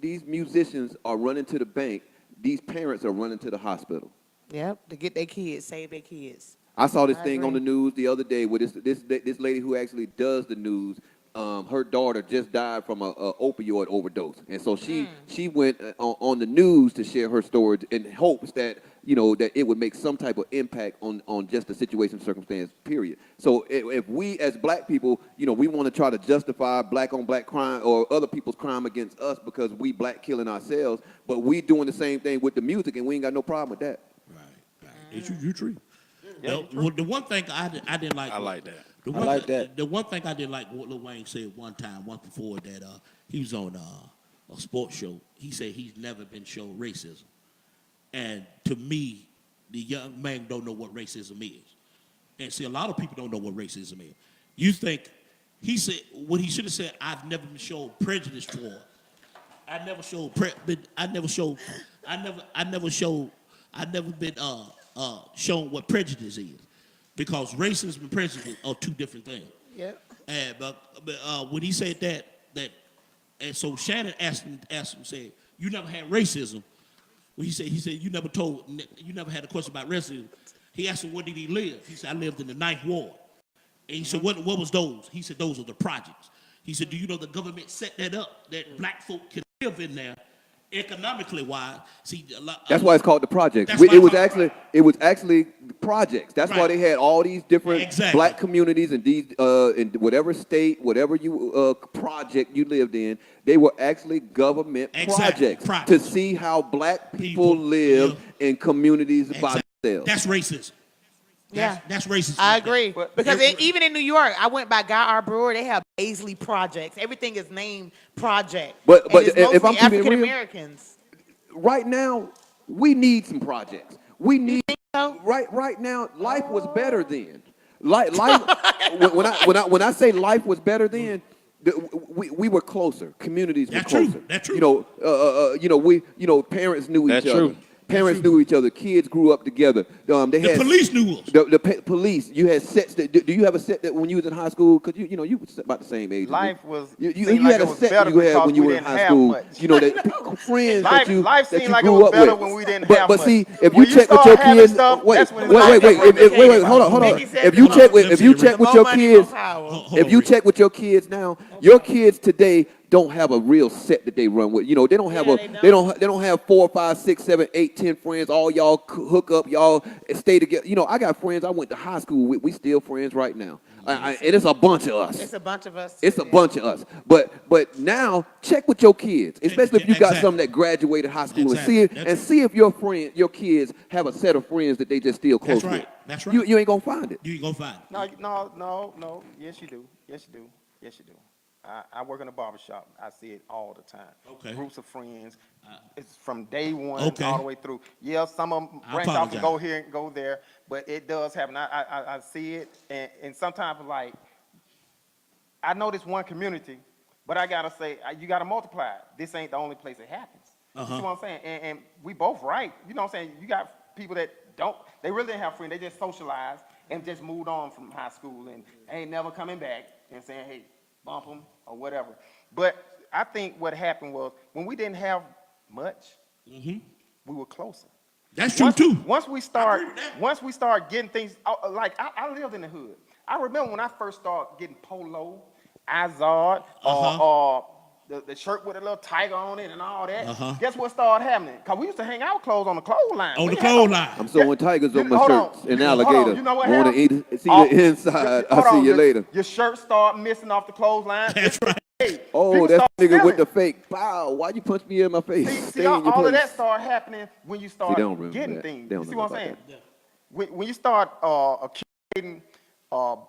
these musicians are running to the bank, these parents are running to the hospital. Yep, to get their kids, save their kids. I saw this I thing on agree. the news the other day with this lady who actually does the news her daughter just died from a opioid overdose, and so she went on the news to share her story in hopes that that it would make some type of impact on just the situation, circumstance, period. So if we as black people, we want to try to justify black on black crime or other people's crime against us because we black killing ourselves, but we doing the same thing with the music, and we ain't got no problem with that. Right. You true. The one thing I didn't like. I like that. The one thing I didn't like what Lil Wayne said once before that he was on a sports show. He said he's never been shown racism. And to me, the young man don't know what racism is. And see, a lot of people don't know what racism is. You think, he said, what he should have said, I've never been shown prejudice toward. I never been shown what prejudice is. Because racism and prejudice are two different things. Yeah. And but when he said that, and so Shannon asked him, said, you never had racism. Well, he said you never had a question about racism. He asked him, where did he live? He said, I lived in the 9th Ward. And he said, what was those? He said, those are the projects. He said, do you know the government set that up, that black folk can live in there economically wise? See, That's why it's called the projects. That's It why was actually projects. That's why Right. they had all these different Exactly. black communities in these in whatever state, whatever project you lived in. They were actually government Exactly. projects to see how black people live in communities by themselves. That's racism. Yeah. That's racism. I agree. But Because even in New York, I went by Guy R. Brewer, they have Paisley projects. Everything is named project. But And it's if I'm mostly keeping it real, African Americans. Right now, we need some projects. We need so? right now. Life was better then. Life when I say life was better then, we were closer. Communities were That's true. closer. That's true. Parents knew That's each other. true. Parents knew each other. Kids grew up together. The police knew us. The police. You had sets. Do you have a set that when you was in high school? Because you was about the same age. Life was You seemed like had it a was set better you had because when you we were in didn't high have school. much. That friends Life- that you life that seemed you like it grew was up better with. when we didn't but, have But much. see, if When you you check with start your having kids, stuff, wait. that's when it's like Hold on. Mickey said If you that. check Hold on, with your More money, more kids, power. if you check with your kids now, your kids today don't have a real set that they run with. They don't have they don't have 4, 5, 6, 7, 8, 10 friends. All y'all hook up, y'all stay together. I got friends I went to high school with. We still friends right now. And it's a bunch of us. It's a bunch of us. It's a bunch of us. But now check with your kids, especially if you got some that graduated high school, and see if your kids have a set of friends that they just still close That's right. with. That's right. You ain't gonna find it. You ain't gonna find it. No. Yes, you do. Yes, you do. I work in a barbershop. I see it all the time. Okay. Groups of friends. It's from day one Okay. all the way through. Yeah, some of them I branch off and apologize. go here and go there, but it does happen. I see it, and sometimes like I know this one community, but I gotta say you gotta multiply it. This ain't the only place it happens. You see what I'm saying? And we both right. You know what I'm saying? You got people that they really didn't have friends. They just socialized and just moved on from high school and ain't never coming back and saying, hey, bump them or whatever. But I think what happened was when we didn't have much, we were closer. That's true too. Once we start agree with that. getting things like I lived in the hood. I remember when I first started getting polo, Izod, or the shirt with a little tiger on it and all that. Guess what started happening? Because we used to hang our clothes on the clothesline. On the clothesline. I'm sewing tigers on my Hold on. shirts and Hold on. alligator. You know what Want happened? to see the inside? I'll see you later. Your shirt start missing off the clothesline. That's right. Hey, Oh, people that start nigga with stealing. the fake. Wow, why you punch me in my face? See, Stay in all your of place. that started happening when you start they don't remember getting that. things. They don't You see know what I'm about saying? When you start accumulating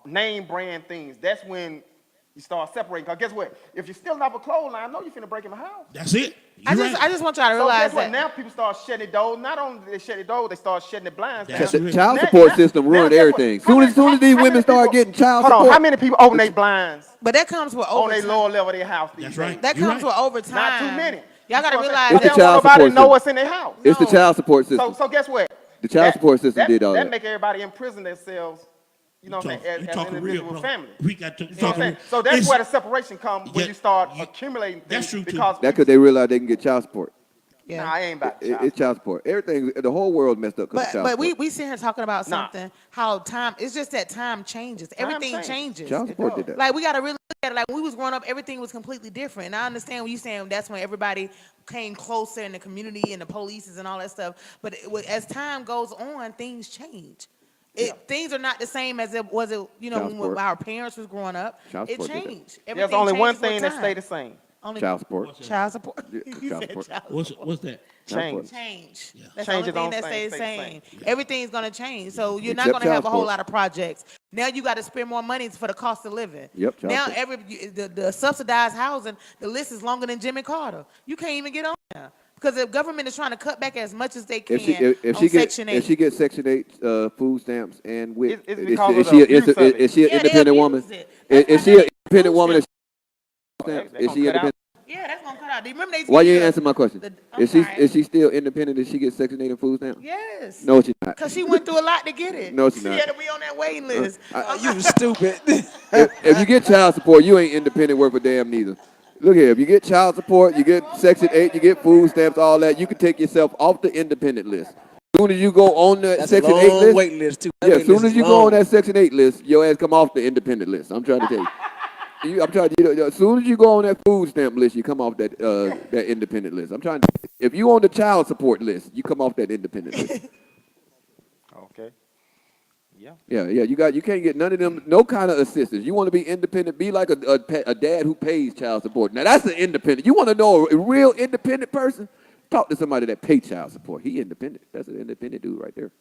name brand things, that's when you start separating. Because guess what? If you're stealing off a clothesline, I know you're finna break in the house. That's it. I just want y'all to So realize guess what? that. Now people start shedding their doors. Not only do they shed their doors, they start shedding their blinds. That's down. right. Child Now- support now- system now ruined guess what? everything. How Soon as many these women start people- getting child Hold support. on, how many people open their blinds But that comes with on their overtime. lower level of their house these That's days? right. That You're comes right. with overtime. Not too many. Y'all got to You know what I'm realize saying? It's the They don't child want nobody to support know system. what's in their house. It's the child support system. So guess what? The child support system did all that. that. make everybody imprison themselves, you know what I'm saying, as an individual bro. family. We got to You know what I'm talking saying? real. So that's It's- where the separation comes when Yeah, you start you- accumulating things. that's true, too. Because That's because they realize they can get child support. Yeah. Nah, I ain't about It's child support. Everything, the whole world messed up because of child But support. we sit here talking about Nah. something, how time, it's just that time changes. Everything changes. changes. Child support did that. Like, we got to really look at it like when we was growing up, everything was completely different. And I understand when you saying that's when everybody came closer in the community and the police and all that stuff. But as time goes on, things change. Things are not the same as it was, when our parents was growing up. Child It support did that. changed. There's Everything only one changes with thing that time. stay the same. Only Child support. child support. Yeah, He child said support. child What's support. that? Change. Change. Yeah. That's Change the is only on thing that thing, stays the stay the same. same. Everything's going to change. So you're not Except going to have a child whole support. lot of projects. Now you got to spend more money for the cost of living. Yep, child Now support. the subsidized housing, the list is longer than Jimmy Carter. You can't even get on there because the government is trying to cut back as much as they can on Section 8. If she gets Section 8 food stamps and with It's because of the abuse of it. is she an Yeah, they independent woman? abused it. That's Is why she they an independent abused woman? them. They Is gonna she cut out. independent? Yeah, that's going to cut out. Do you remember they used to Why give you you ain't answer my question? I'm Is she sorry. still independent if she gets Section 8 and food stamps? Yes. No, she's not. Because she went through a lot to get it. No, she's She not. had to be on that waiting list. You stupid. If you get child support, you ain't independent worth a damn neither. Look here, if you get child support, you get Section 8, you get food stamps, all that, you can take yourself off the independent list. As soon as you go on the That's Section a 8 long list, wait list too. That yeah, wait as soon list as is you go on long. that Section 8 list, your ass come off the independent list. I'm trying to tell you. I'm trying to tell you, as soon as you go on that food stamp list, you come off that that independent list. I'm trying to. If you on the child support list, you come off that independent list. Okay. Yeah. Yeah. You can't get none of them, no kind of assistance. You want to be independent, be like a dad who pays child support. Now that's an independent. You want to know a real independent person? Talk to somebody that pays child support. He independent. That's an independent dude right there.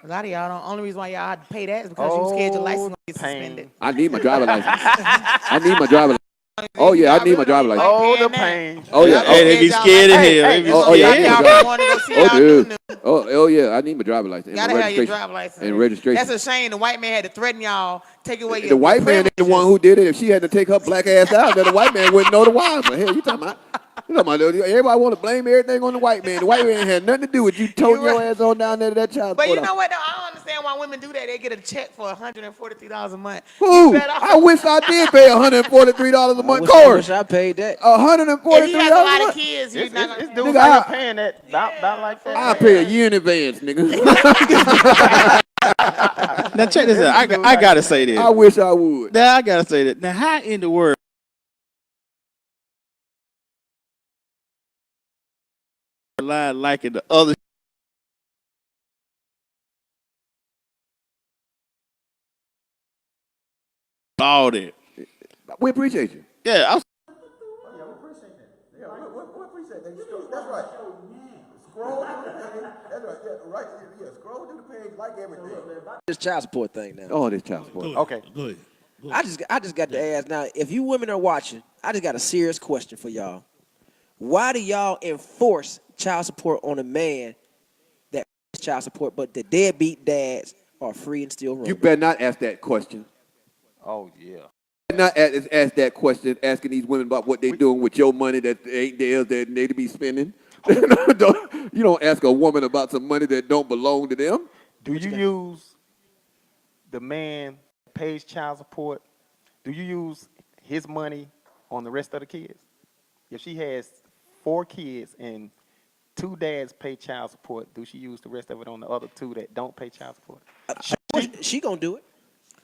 A lot of y'all don't. Only reason why y'all had to pay that is because you scared your license gonna get suspended. I need my driver license. I need my driver license. Oh yeah, I need my driver license. Oh, the pain. Oh yeah. Hey, they be scared in here. They be Oh yeah, I need my scared. driver. Want to go see Oh y'all dude. new. Oh yeah, I need my driver license. And Gotta my have your registration. driver's license. And registration. That's a shame. The white man had to threaten y'all, take away your The white man ain't the one who did it. If she had to take her black ass out, then the white man wouldn't know the why. But hell, you talking about? Everybody want to blame everything on the white man. The white man had nothing to do with you toting your ass on down there to that child. But you know what? Though? I don't understand why women do that. They get a check for $143 a month. Who? I wish I did pay $143 a month. I wish I paid that. $143 If he has a lot a of month. kids, This he's not dude Nigga, ain't paying that about like that. I pay a year in advance, nigga. Now check this out. I gotta say this. I wish I would. Now I gotta say that. Now how in the world lie like it the other all that? We appreciate you. Yeah, I was Oh, yeah, we appreciate that. Yeah, we appreciate that. That's right. Scroll through the page. That's right. Yeah, right. Yeah, scroll through the page like everything. This child support thing now. Oh, this child support. Okay. Go ahead. I just got to ask now. If you women are watching, I just got a serious question for y'all. Why do y'all enforce child support on a man that pays child support, but the deadbeat dads are free and still roaming? You better not ask that question. Oh yeah. Not ask that question, asking these women about what they doing with your money that ain't theirs that they to be spending. You don't ask a woman about some money that don't belong to them. Do you use the man that pays child support? Do you use his money on the rest of the kids? If she has 4 kids and 2 dads pay child support, do she use the rest of it on the other 2 that don't pay child support? She gonna do it.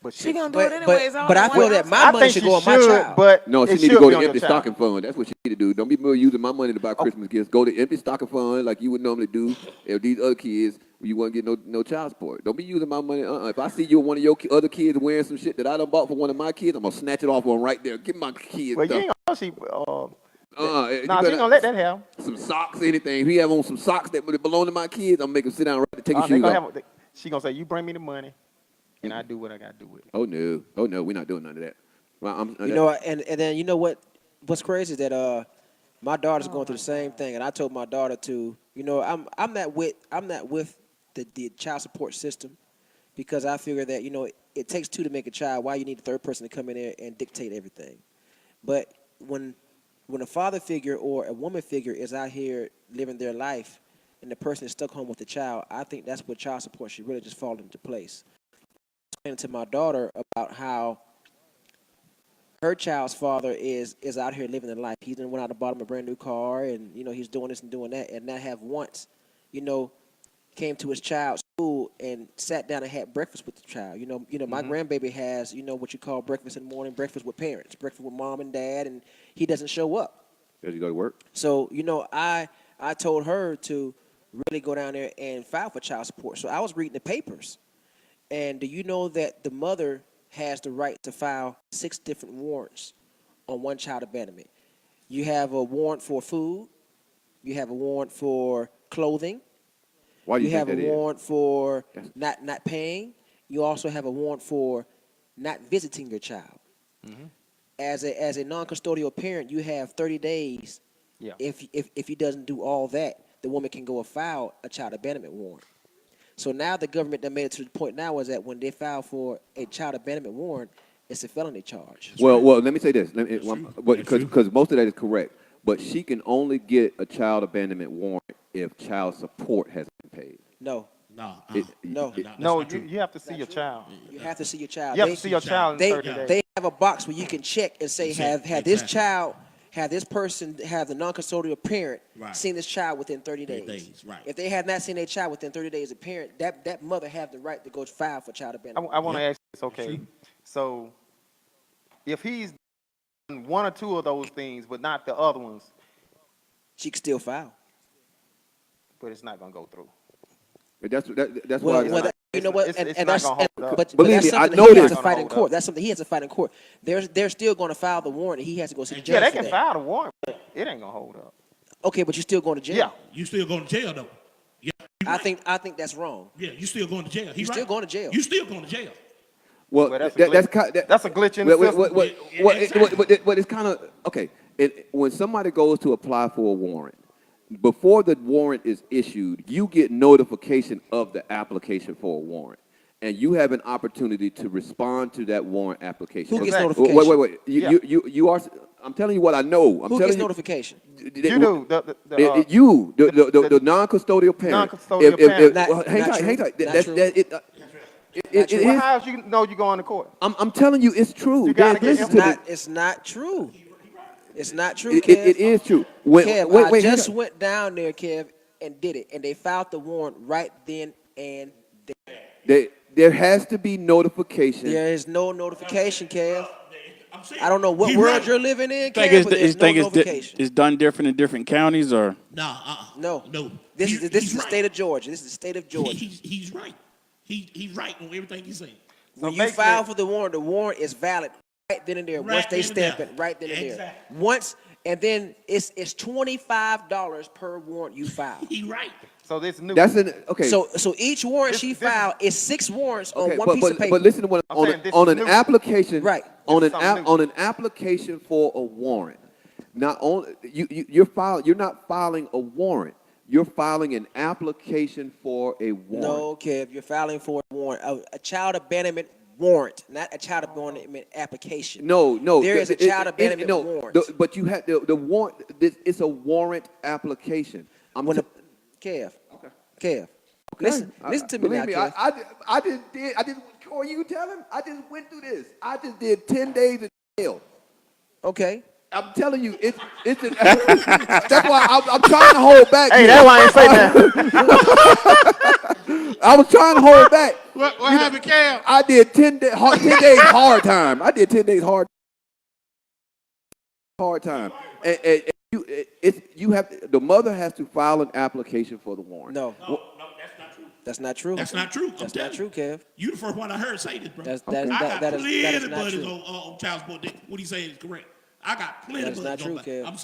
But She gonna do it anyways. But I feel that my money should go on my child. But No, she it need to should go be to on your empty child. stocking fund. That's what she need to do. Don't be using my money to buy Christmas gifts. Go to empty stocking fund like you would normally do if these other kids, you won't get no child support. Don't be using my money. If I see you and one of your other kids wearing some shit that I done bought for one of my kids, I'm gonna snatch it off on right there. Give my kids Well, you stuff. ain't gonna she. You Nah, she better- ain't gonna let that happen. Some socks, anything. If he have on some socks that belong to my kids, I'm gonna make him sit down right to take his They shoes gonna off. she gonna say, "You bring me the money, and I do what I gotta do with it." Oh no, we're not doing none of that. Well, You know, and then you know what's crazy is that my daughter's going through the same thing, and I told my daughter to, you know, I'm not with the child support system because I figure that, you know, it takes 2 to make a child. Why you need a third person to come in there and dictate everything? But when a father figure or a woman figure is out here living their life and the person is stuck home with the child, I think that's what child support should really just fall into place. Explaining to my daughter about how her child's father is out here living their life. He's done went out and bought him a brand new car, and you know he's doing this and doing that, and not have once, you know, came to his child school and sat down and had breakfast with the child. My grandbaby has, what you call breakfast in the morning, breakfast with parents, breakfast with mom and dad, and he doesn't show up. Does he go to work? So, I told her to really go down there and file for child support. So I was reading the papers. And do you know that the mother has the right to file 6 different warrants on one child abandonment? You have a warrant for food. You have a warrant for clothing. Why do you have think a that is? warrant for not paying. You also have a warrant for not visiting your child. As a non-custodial parent, you have 30 days. Yeah. If he doesn't do all that, the woman can go and file a child abandonment warrant. So now the government that made it to the point now is that when they file for a child abandonment warrant, it's a felony charge. Well, let me say this, because most of that is correct. But she can only get a child abandonment warrant if child support hasn't been paid. No. No. No. No, you have to see your child. You have to see your child. You have to see your child in 30 days. They have a box where you can check and say, have this child, have this person, have the non-custodial parent seen this child within 30 days. Right. If they have not seen their child within 30 days, a parent, that mother have the right to go file for child abandonment. I want to ask this, okay? So if he's done 1 or 2 of those things, but not the other ones, She can still file. but it's not going to go through. That's Well, why. you know what? It's And not that's gonna hold up. but Believe that's me, I something know he this. has to fight in Hold court. up. That's something he has to fight in court. They're still going to file the warrant, and he has to go see the judge. Yeah, they for can that. file the warrant, but it ain't going to hold up. Okay, but you're still going to jail. Yeah. You still going to jail though? Yeah. I think that's wrong. Yeah, you still going to jail. He's You still right. going to jail. You still going to jail. Well, Well, that's a that's glitch. That's a glitch in the system. What it's kind of okay. When somebody goes to apply for a warrant, before the warrant is issued, you get notification of the application for a warrant, and you have an opportunity to respond to that warrant application. Who gets Exactly. notification? Wait. Yeah. You are. I'm telling you what I know. I'm Who telling gets you. notification? You do. The non-custodial parent. Non-custodial parent. Hang Not tight. true. That's Not that. true. It true. is. Well, how else you know you're going to court? I'm telling you, it's true. You gotta Dezz, get listen him- to me. It's not true. It's not true, It Kev. is true. Wait, Kev, I hang just on. went down there, Kev, and did it, and they filed the warrant right then and there. There has to be notification. There is no notification, Kev. I'm saying, I don't know what he world right. you're living in, Think Kev, but there's no it's notification. it's done different in different counties, or Nah, No. no. This He- is the he's right. state of Georgia. This is the state of Georgia. He's right. He's right on everything he's saying. When you basically- file for the warrant is valid right then and there. Right Once they then and stamp there. it, right then and there. Exactly. Once, and then it's $25 per warrant you file. He right. So this new. That's okay. So each warrant she This- filed is 6 warrants on okay, one piece of paper. but listen to what I'm on, saying a, this on is an new. application. Right. On This an is something new. on an application for a warrant. Not only you're not filing a warrant. You're filing an application for a warrant. No, Kev, you're filing for a warrant, a child abandonment warrant, not a child abandonment application. No. There is a child abandonment warrant. But you had the warrant. It's a warrant application. Kev, listen to me Believe now, me, Kev. I just, or you tell him, I just went through this. I just did 10 days in jail. Okay. I'm telling you, that's why I'm trying to hold back. Hey, here. that's why I ain't say that. I was trying to hold back. What happened, Cam? I did 10 days hard time. I did 10 days hard time. And you have the mother has to file an application for the warrant. No, No, that's not true. that's not true. That's not true. That's not true, Kev. You the first one I heard say this, bro. That I got is plenty not buddies true. on child support. What he saying is correct. I got plenty That is buddies not on true, that. Kev. I'm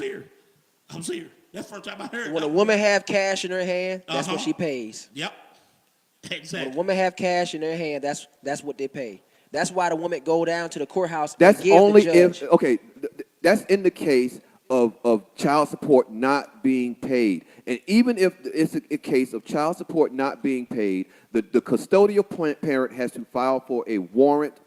serious. That's the first time I heard. When a woman have cash in her hand, that's what Uh-huh. she pays. Yep. When Exactly. a woman have cash in her hand, that's what they pay. That's why the woman go down to the courthouse. That's and give only the judge. that's in the case of child support not being paid. And even if it's a case of child support not being paid, the custodial parent has to file for a warrant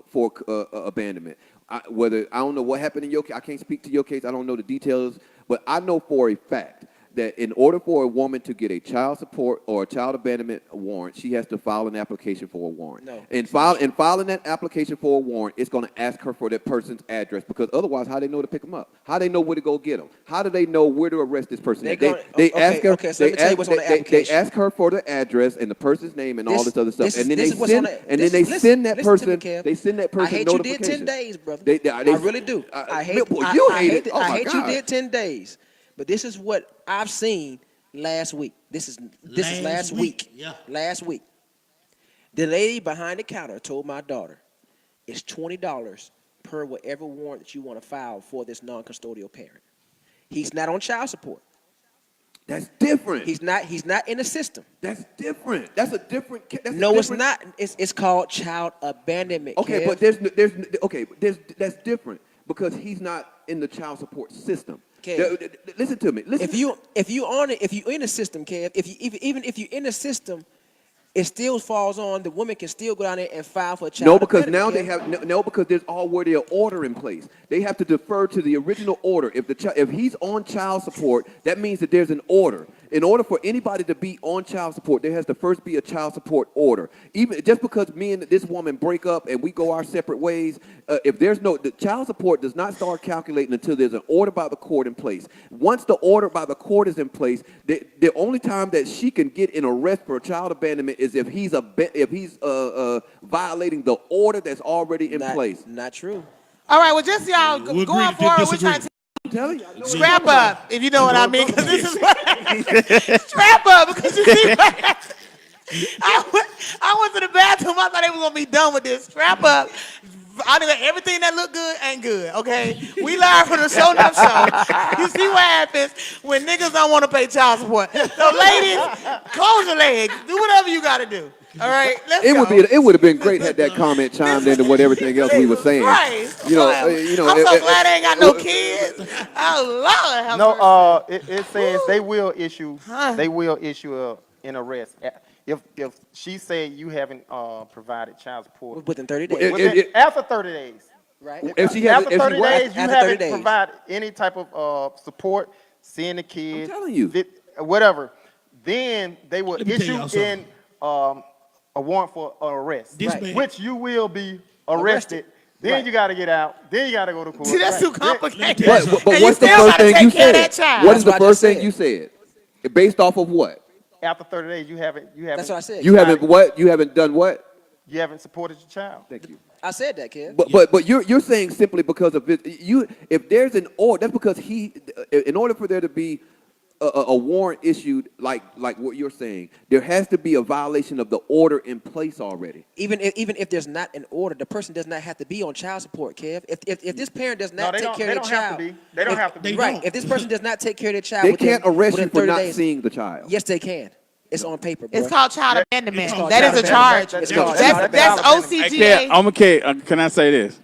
for abandonment. I don't know what happened in your case. I can't speak to your case. I don't know the details, but I know for a fact that in order for a woman to get a child support or a child abandonment warrant, she has to file an application for a warrant. No. And filing that application for a warrant, it's going to ask her for that person's address, because otherwise, how do they know to pick them up? How do they know where to go get them? How do they know where to arrest this person? They ask her. Okay, so let me tell you what's on the application. They ask her for the address and the person's name and all this other stuff, and then they listen, send that listen person. to me, Kev. They send that person I hate notification. you did 10 days, brother. They I really do. I hate you did 10 days. But this is what I've seen last week. This is last week. Yeah. Last week. The lady behind the counter told my daughter, it's $20 per whatever warrant that you want to file for this non-custodial parent. He's not on child support. That's different. He's not in the system. That's different. That's a different. It's not. It's called child abandonment. Okay, Kev. but that's different because he's not in the child support system. Kev. Listen to me. If you're in the system, Kev, even if you're in the system, it still falls on the woman can still go down there and file for a child. No, because now Kev. they have because there's already an order in place. They have to defer to the original order. If he's on child support, that means that there's an order. In order for anybody to be on child support, there has to first be a child support order. Even just because me and this woman break up and we go our separate ways, if there's the child support does not start calculating until there's an order by the court in place. Once the order by the court is in place, the only time that she can get an arrest for a child abandonment is if he's violating the order that's already in place. Not true. All right, well, just y'all We going agree to forward, we're disagree. trying to Tell you, I know strap up, if you know what I mean, because this is what strap up, because you see, I went to the bathroom. I thought they were gonna be done with this. Strap up. I think everything that look good ain't good. Okay, we live from the Shonuff show. You see what happens when niggas don't want to pay child support. So, ladies, close your legs. Do whatever you got to do. All right, let's go. It would have been great had that comment chimed into what everything else we were saying. Right. You know, I'm so glad I ain't got no kids. Oh Lord, have mercy. No, it says they will issue an arrest if she said you haven't provided child support Within 30 days. after 30 days. Right. After 30 days, you After 30 haven't days. provided any type of support, seeing the kids. I'm telling you. Whatever. Then they will Let me tell issue y'all something. in a warrant for arrest, This man- which you will be arrested. Then you got to get out. Then you got to go to court. See, that's too complicated. But And you what's the still first gotta thing take you care of said? that child. What is the That's what I first just thing said. you said? Based off of what? After 30 days, you haven't. That's what I said. You haven't what? You haven't done what? You haven't supported your child. Thank you. I said that, Kev. But you're saying simply because of it. If there's an order, that's because in order for there to be a warrant issued like what you're saying, there has to be a violation of the order in place already. Even if there's not an order, the person does not have to be on child support, Kev. If this parent does not take care of their child, They don't have to be. right? If this person does not take care of their child, They can't arrest you within for 30 not days, seeing the child. Yes, they can. It's on paper, bro. It's called child abandonment. It's called That child is a charge. abandonment. It's called That's child OCGA. Can I say this?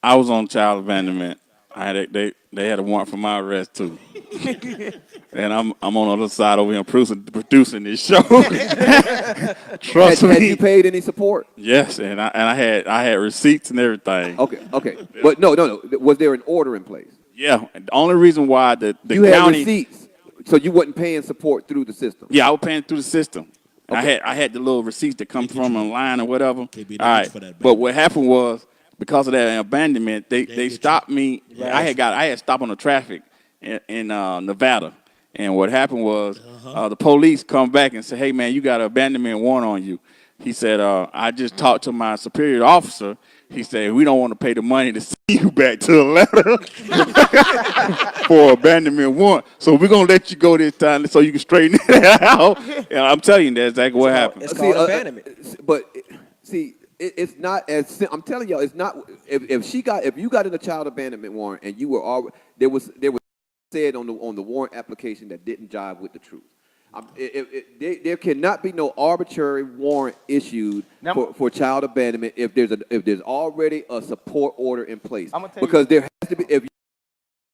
I was on child abandonment. They had a warrant for my arrest too. And I'm on the other side over here producing this show. Trust Had me. you paid any support? Yes, and I had receipts and everything. Okay. But no. Was there an order in place? Yeah. The only reason why the You had county receipts, so you wasn't paying support through the system. Yeah, I was paying through the system. Okay. I had the little receipts that come from online or whatever. Can't be All that right. much for that But baby. what happened was because of that abandonment, they get stopped me. I had stopped on the traffic in Nevada. And what happened was the police come back and say, "Hey man, you got an abandonment warrant on you." He said, "I just talked to my superior officer. He said we don't want to pay the money to send you back to Atlanta for abandonment warrant. So we're gonna let you go this time so you can straighten it out." And I'm telling you, that's exactly what happened. It's called abandonment. But see, it's not as I'm telling y'all. It's not if you got in a child abandonment warrant and you were already there was said on the warrant application that didn't jive with the truth. There cannot be no arbitrary warrant issued for child abandonment if there's already a support order in place. I'm gonna tell you- Because there has to be if you're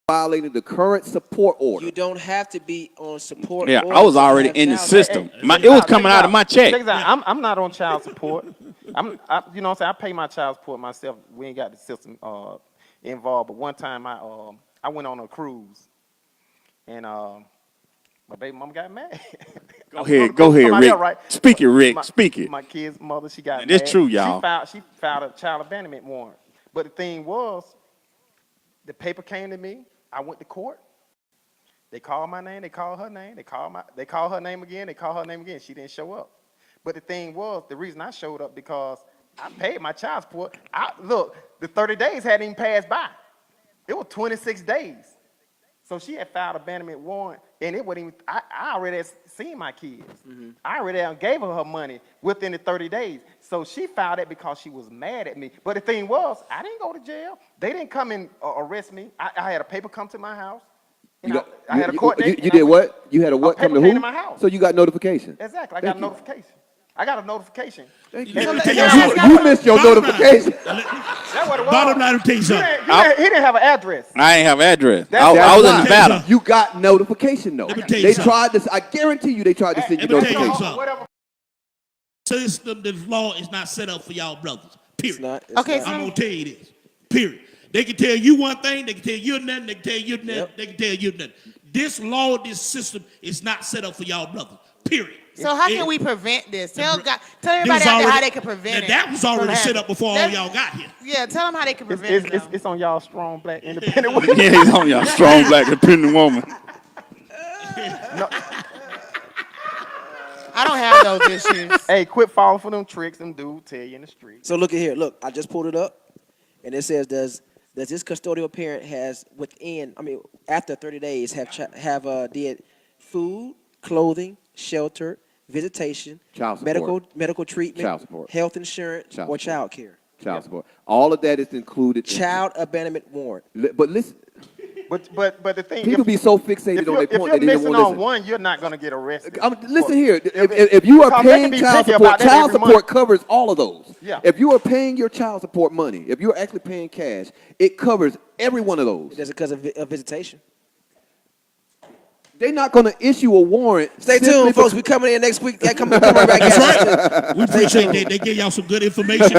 violating the current support order. You don't have to be on support. Yeah, or I was to already have in the child system. support. It was coming out of my check. Check this out. I'm not on child support. You know what I'm saying? I pay my child support myself. We ain't got the system involved. But one time I went on a cruise, and My baby mama got mad. Go ahead, Somebody Rick. else, right? Speak it, Rick. Speak it. My kid's mother, she got And mad. it's true, y'all. She filed a child abandonment warrant. But the thing was, the paper came to me. I went to court. They called my name. They called her name. They called her name again. They called her name again. She didn't show up. But the thing was, the reason I showed up because I paid my child support. Look, the 30 days hadn't even passed by. It was 26 days. So she had filed abandonment warrant, and it wasn't even, I already had seen my kids. I already gave her money within the 30 days. So she filed it because she was mad at me. But the thing was, I didn't go to jail. They didn't come and arrest me. I had a paper come to my house. I had a court date. You did what? You had a what come to paper came who? to my house. So you got notification. Exactly. I got a notification. I got a notification. Thank you. Yeah. You missed your notification. That's what it was. Bottom line, I'll tell you something. He didn't have an address. I ain't have an address. That's I was in why. Nevada. You got notification though. Let me tell you They something. tried this. I guarantee you, they tried to send you Let me tell you notification. something. Whatever. System, this law is not set up for y'all brothers. Period. It's not. Okay, not. so- I'm gonna tell you this. Period. They can tell you one thing, they can tell you nothing, they can tell you nothing, Yep. they can tell you nothing. This law, this system is not set up for y'all brothers. Period. So how can we prevent this? Tell everybody out there how they can prevent it. That was already from set happening. up before all That's- y'all got here. Yeah, tell them how they can prevent it. It's on y'all strong black independent women. Yeah, he's on y'all strong black independent woman. I don't have those issues. Hey, quit falling for them tricks them dudes tell you in the street. So look at here. Look, I just pulled it up, and it says does this custodial parent has after 30 days did food, clothing, shelter, visitation, Child support. medical treatment, Child support. health insurance, Child or support. child care. Child support. All of that is included. Child abandonment warrant. But listen, But the thing, people be so fixated on their if point you're that they don't missing want to on listen. one, you're not gonna get arrested. Listen here. If you are Because they paying can be child picky support, about that child every support month. covers all of those. Yeah. If you are paying your child support money, if you're actually paying cash, it covers every one of those. That's because of visitation. They're not going to issue a warrant. Stay simply tuned, folks. for- We coming in next week. Come right back. That's right. We appreciate that. They gave y'all some good information.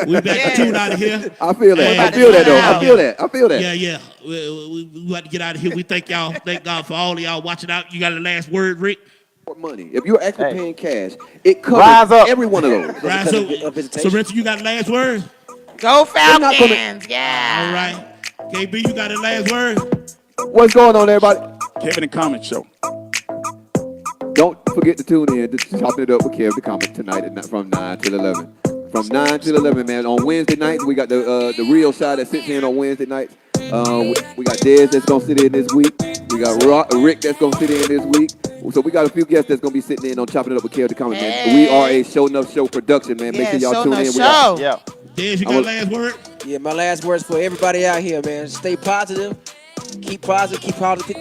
We back to tune out of here. I feel that. Hey, I feel that, though. yeah. I feel that. I feel that. Yeah, yeah. We about to get out of here. We thank y'all. Thank God for all of y'all watching out. You got the last word, Rick? Money. If you're actually Hey. paying cash, it Rise covers up. every one of those. Right, because so, of visitation. Surrency, you got the last word? Go They're not Falcons! gonna- Yeah. All right. KB, you got the last word? What's going on, everybody? Kevin and Comment Show. Don't forget to tune in to Chopping It Up with Kev the Comic tonight from 9 till 11. From 9 till 11, man. On Wednesday nights, we got the real side that sits in on Wednesday nights. We got Dezz that's going to sit in this week. We got Rick that's going to sit in this week. So we got a few guests that's going to be sitting in on Chopping It Up with Kev the Comic, man. We are a Shonuff Show production, man. Make sure y'all tune in. We got- Yeah. Dez, you got the last word? Yeah, my last words for everybody out here, man. Stay positive. Keep positive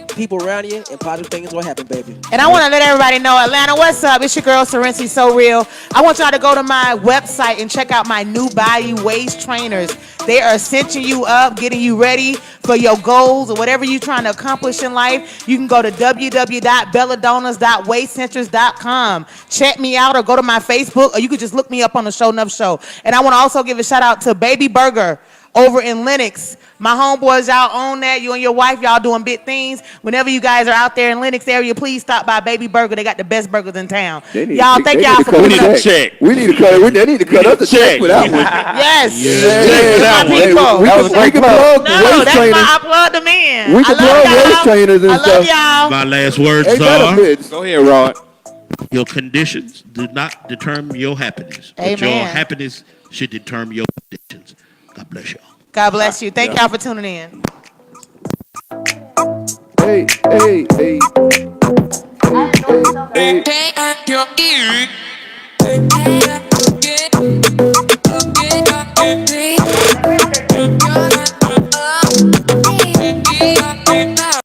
people around you, and positive things will happen, baby. And I want to let everybody know, Atlanta, what's up? It's your girl, Surrency So Real. I want y'all to go to my website and check out my new Bayou Waist trainers. They are cinching you up, getting you ready for your goals or whatever you're trying to accomplish in life. You can go to www.belladonnas.waistcentrers.com. Check me out or go to my Facebook, or you could just look me up on the Shonuff Show. And I want to also give a shout out to Baby Burger over in Lenox. My homeboys, y'all own that. You and your wife, y'all doing big things. Whenever you guys are out there in Lenox area, please stop by Baby Burger. They got the best burgers in town. Y'all, thank y'all for We putting need up. a check. We need to cut. They need to cut us a check for that one. Yes. Hey, My people. we can plug No, waist that's trainers. why I plugged them in. We I can love plug waist y'all. trainers and I love stuff. y'all. My last words Hey, are, benefits. Go ahead, Rod. your conditions do not determine your happiness. But your Amen. happiness should determine your conditions. God bless y'all. God bless you. Thank y'all for tuning in. Hey, hey, hey. Hey, hey, hey. Take your ear.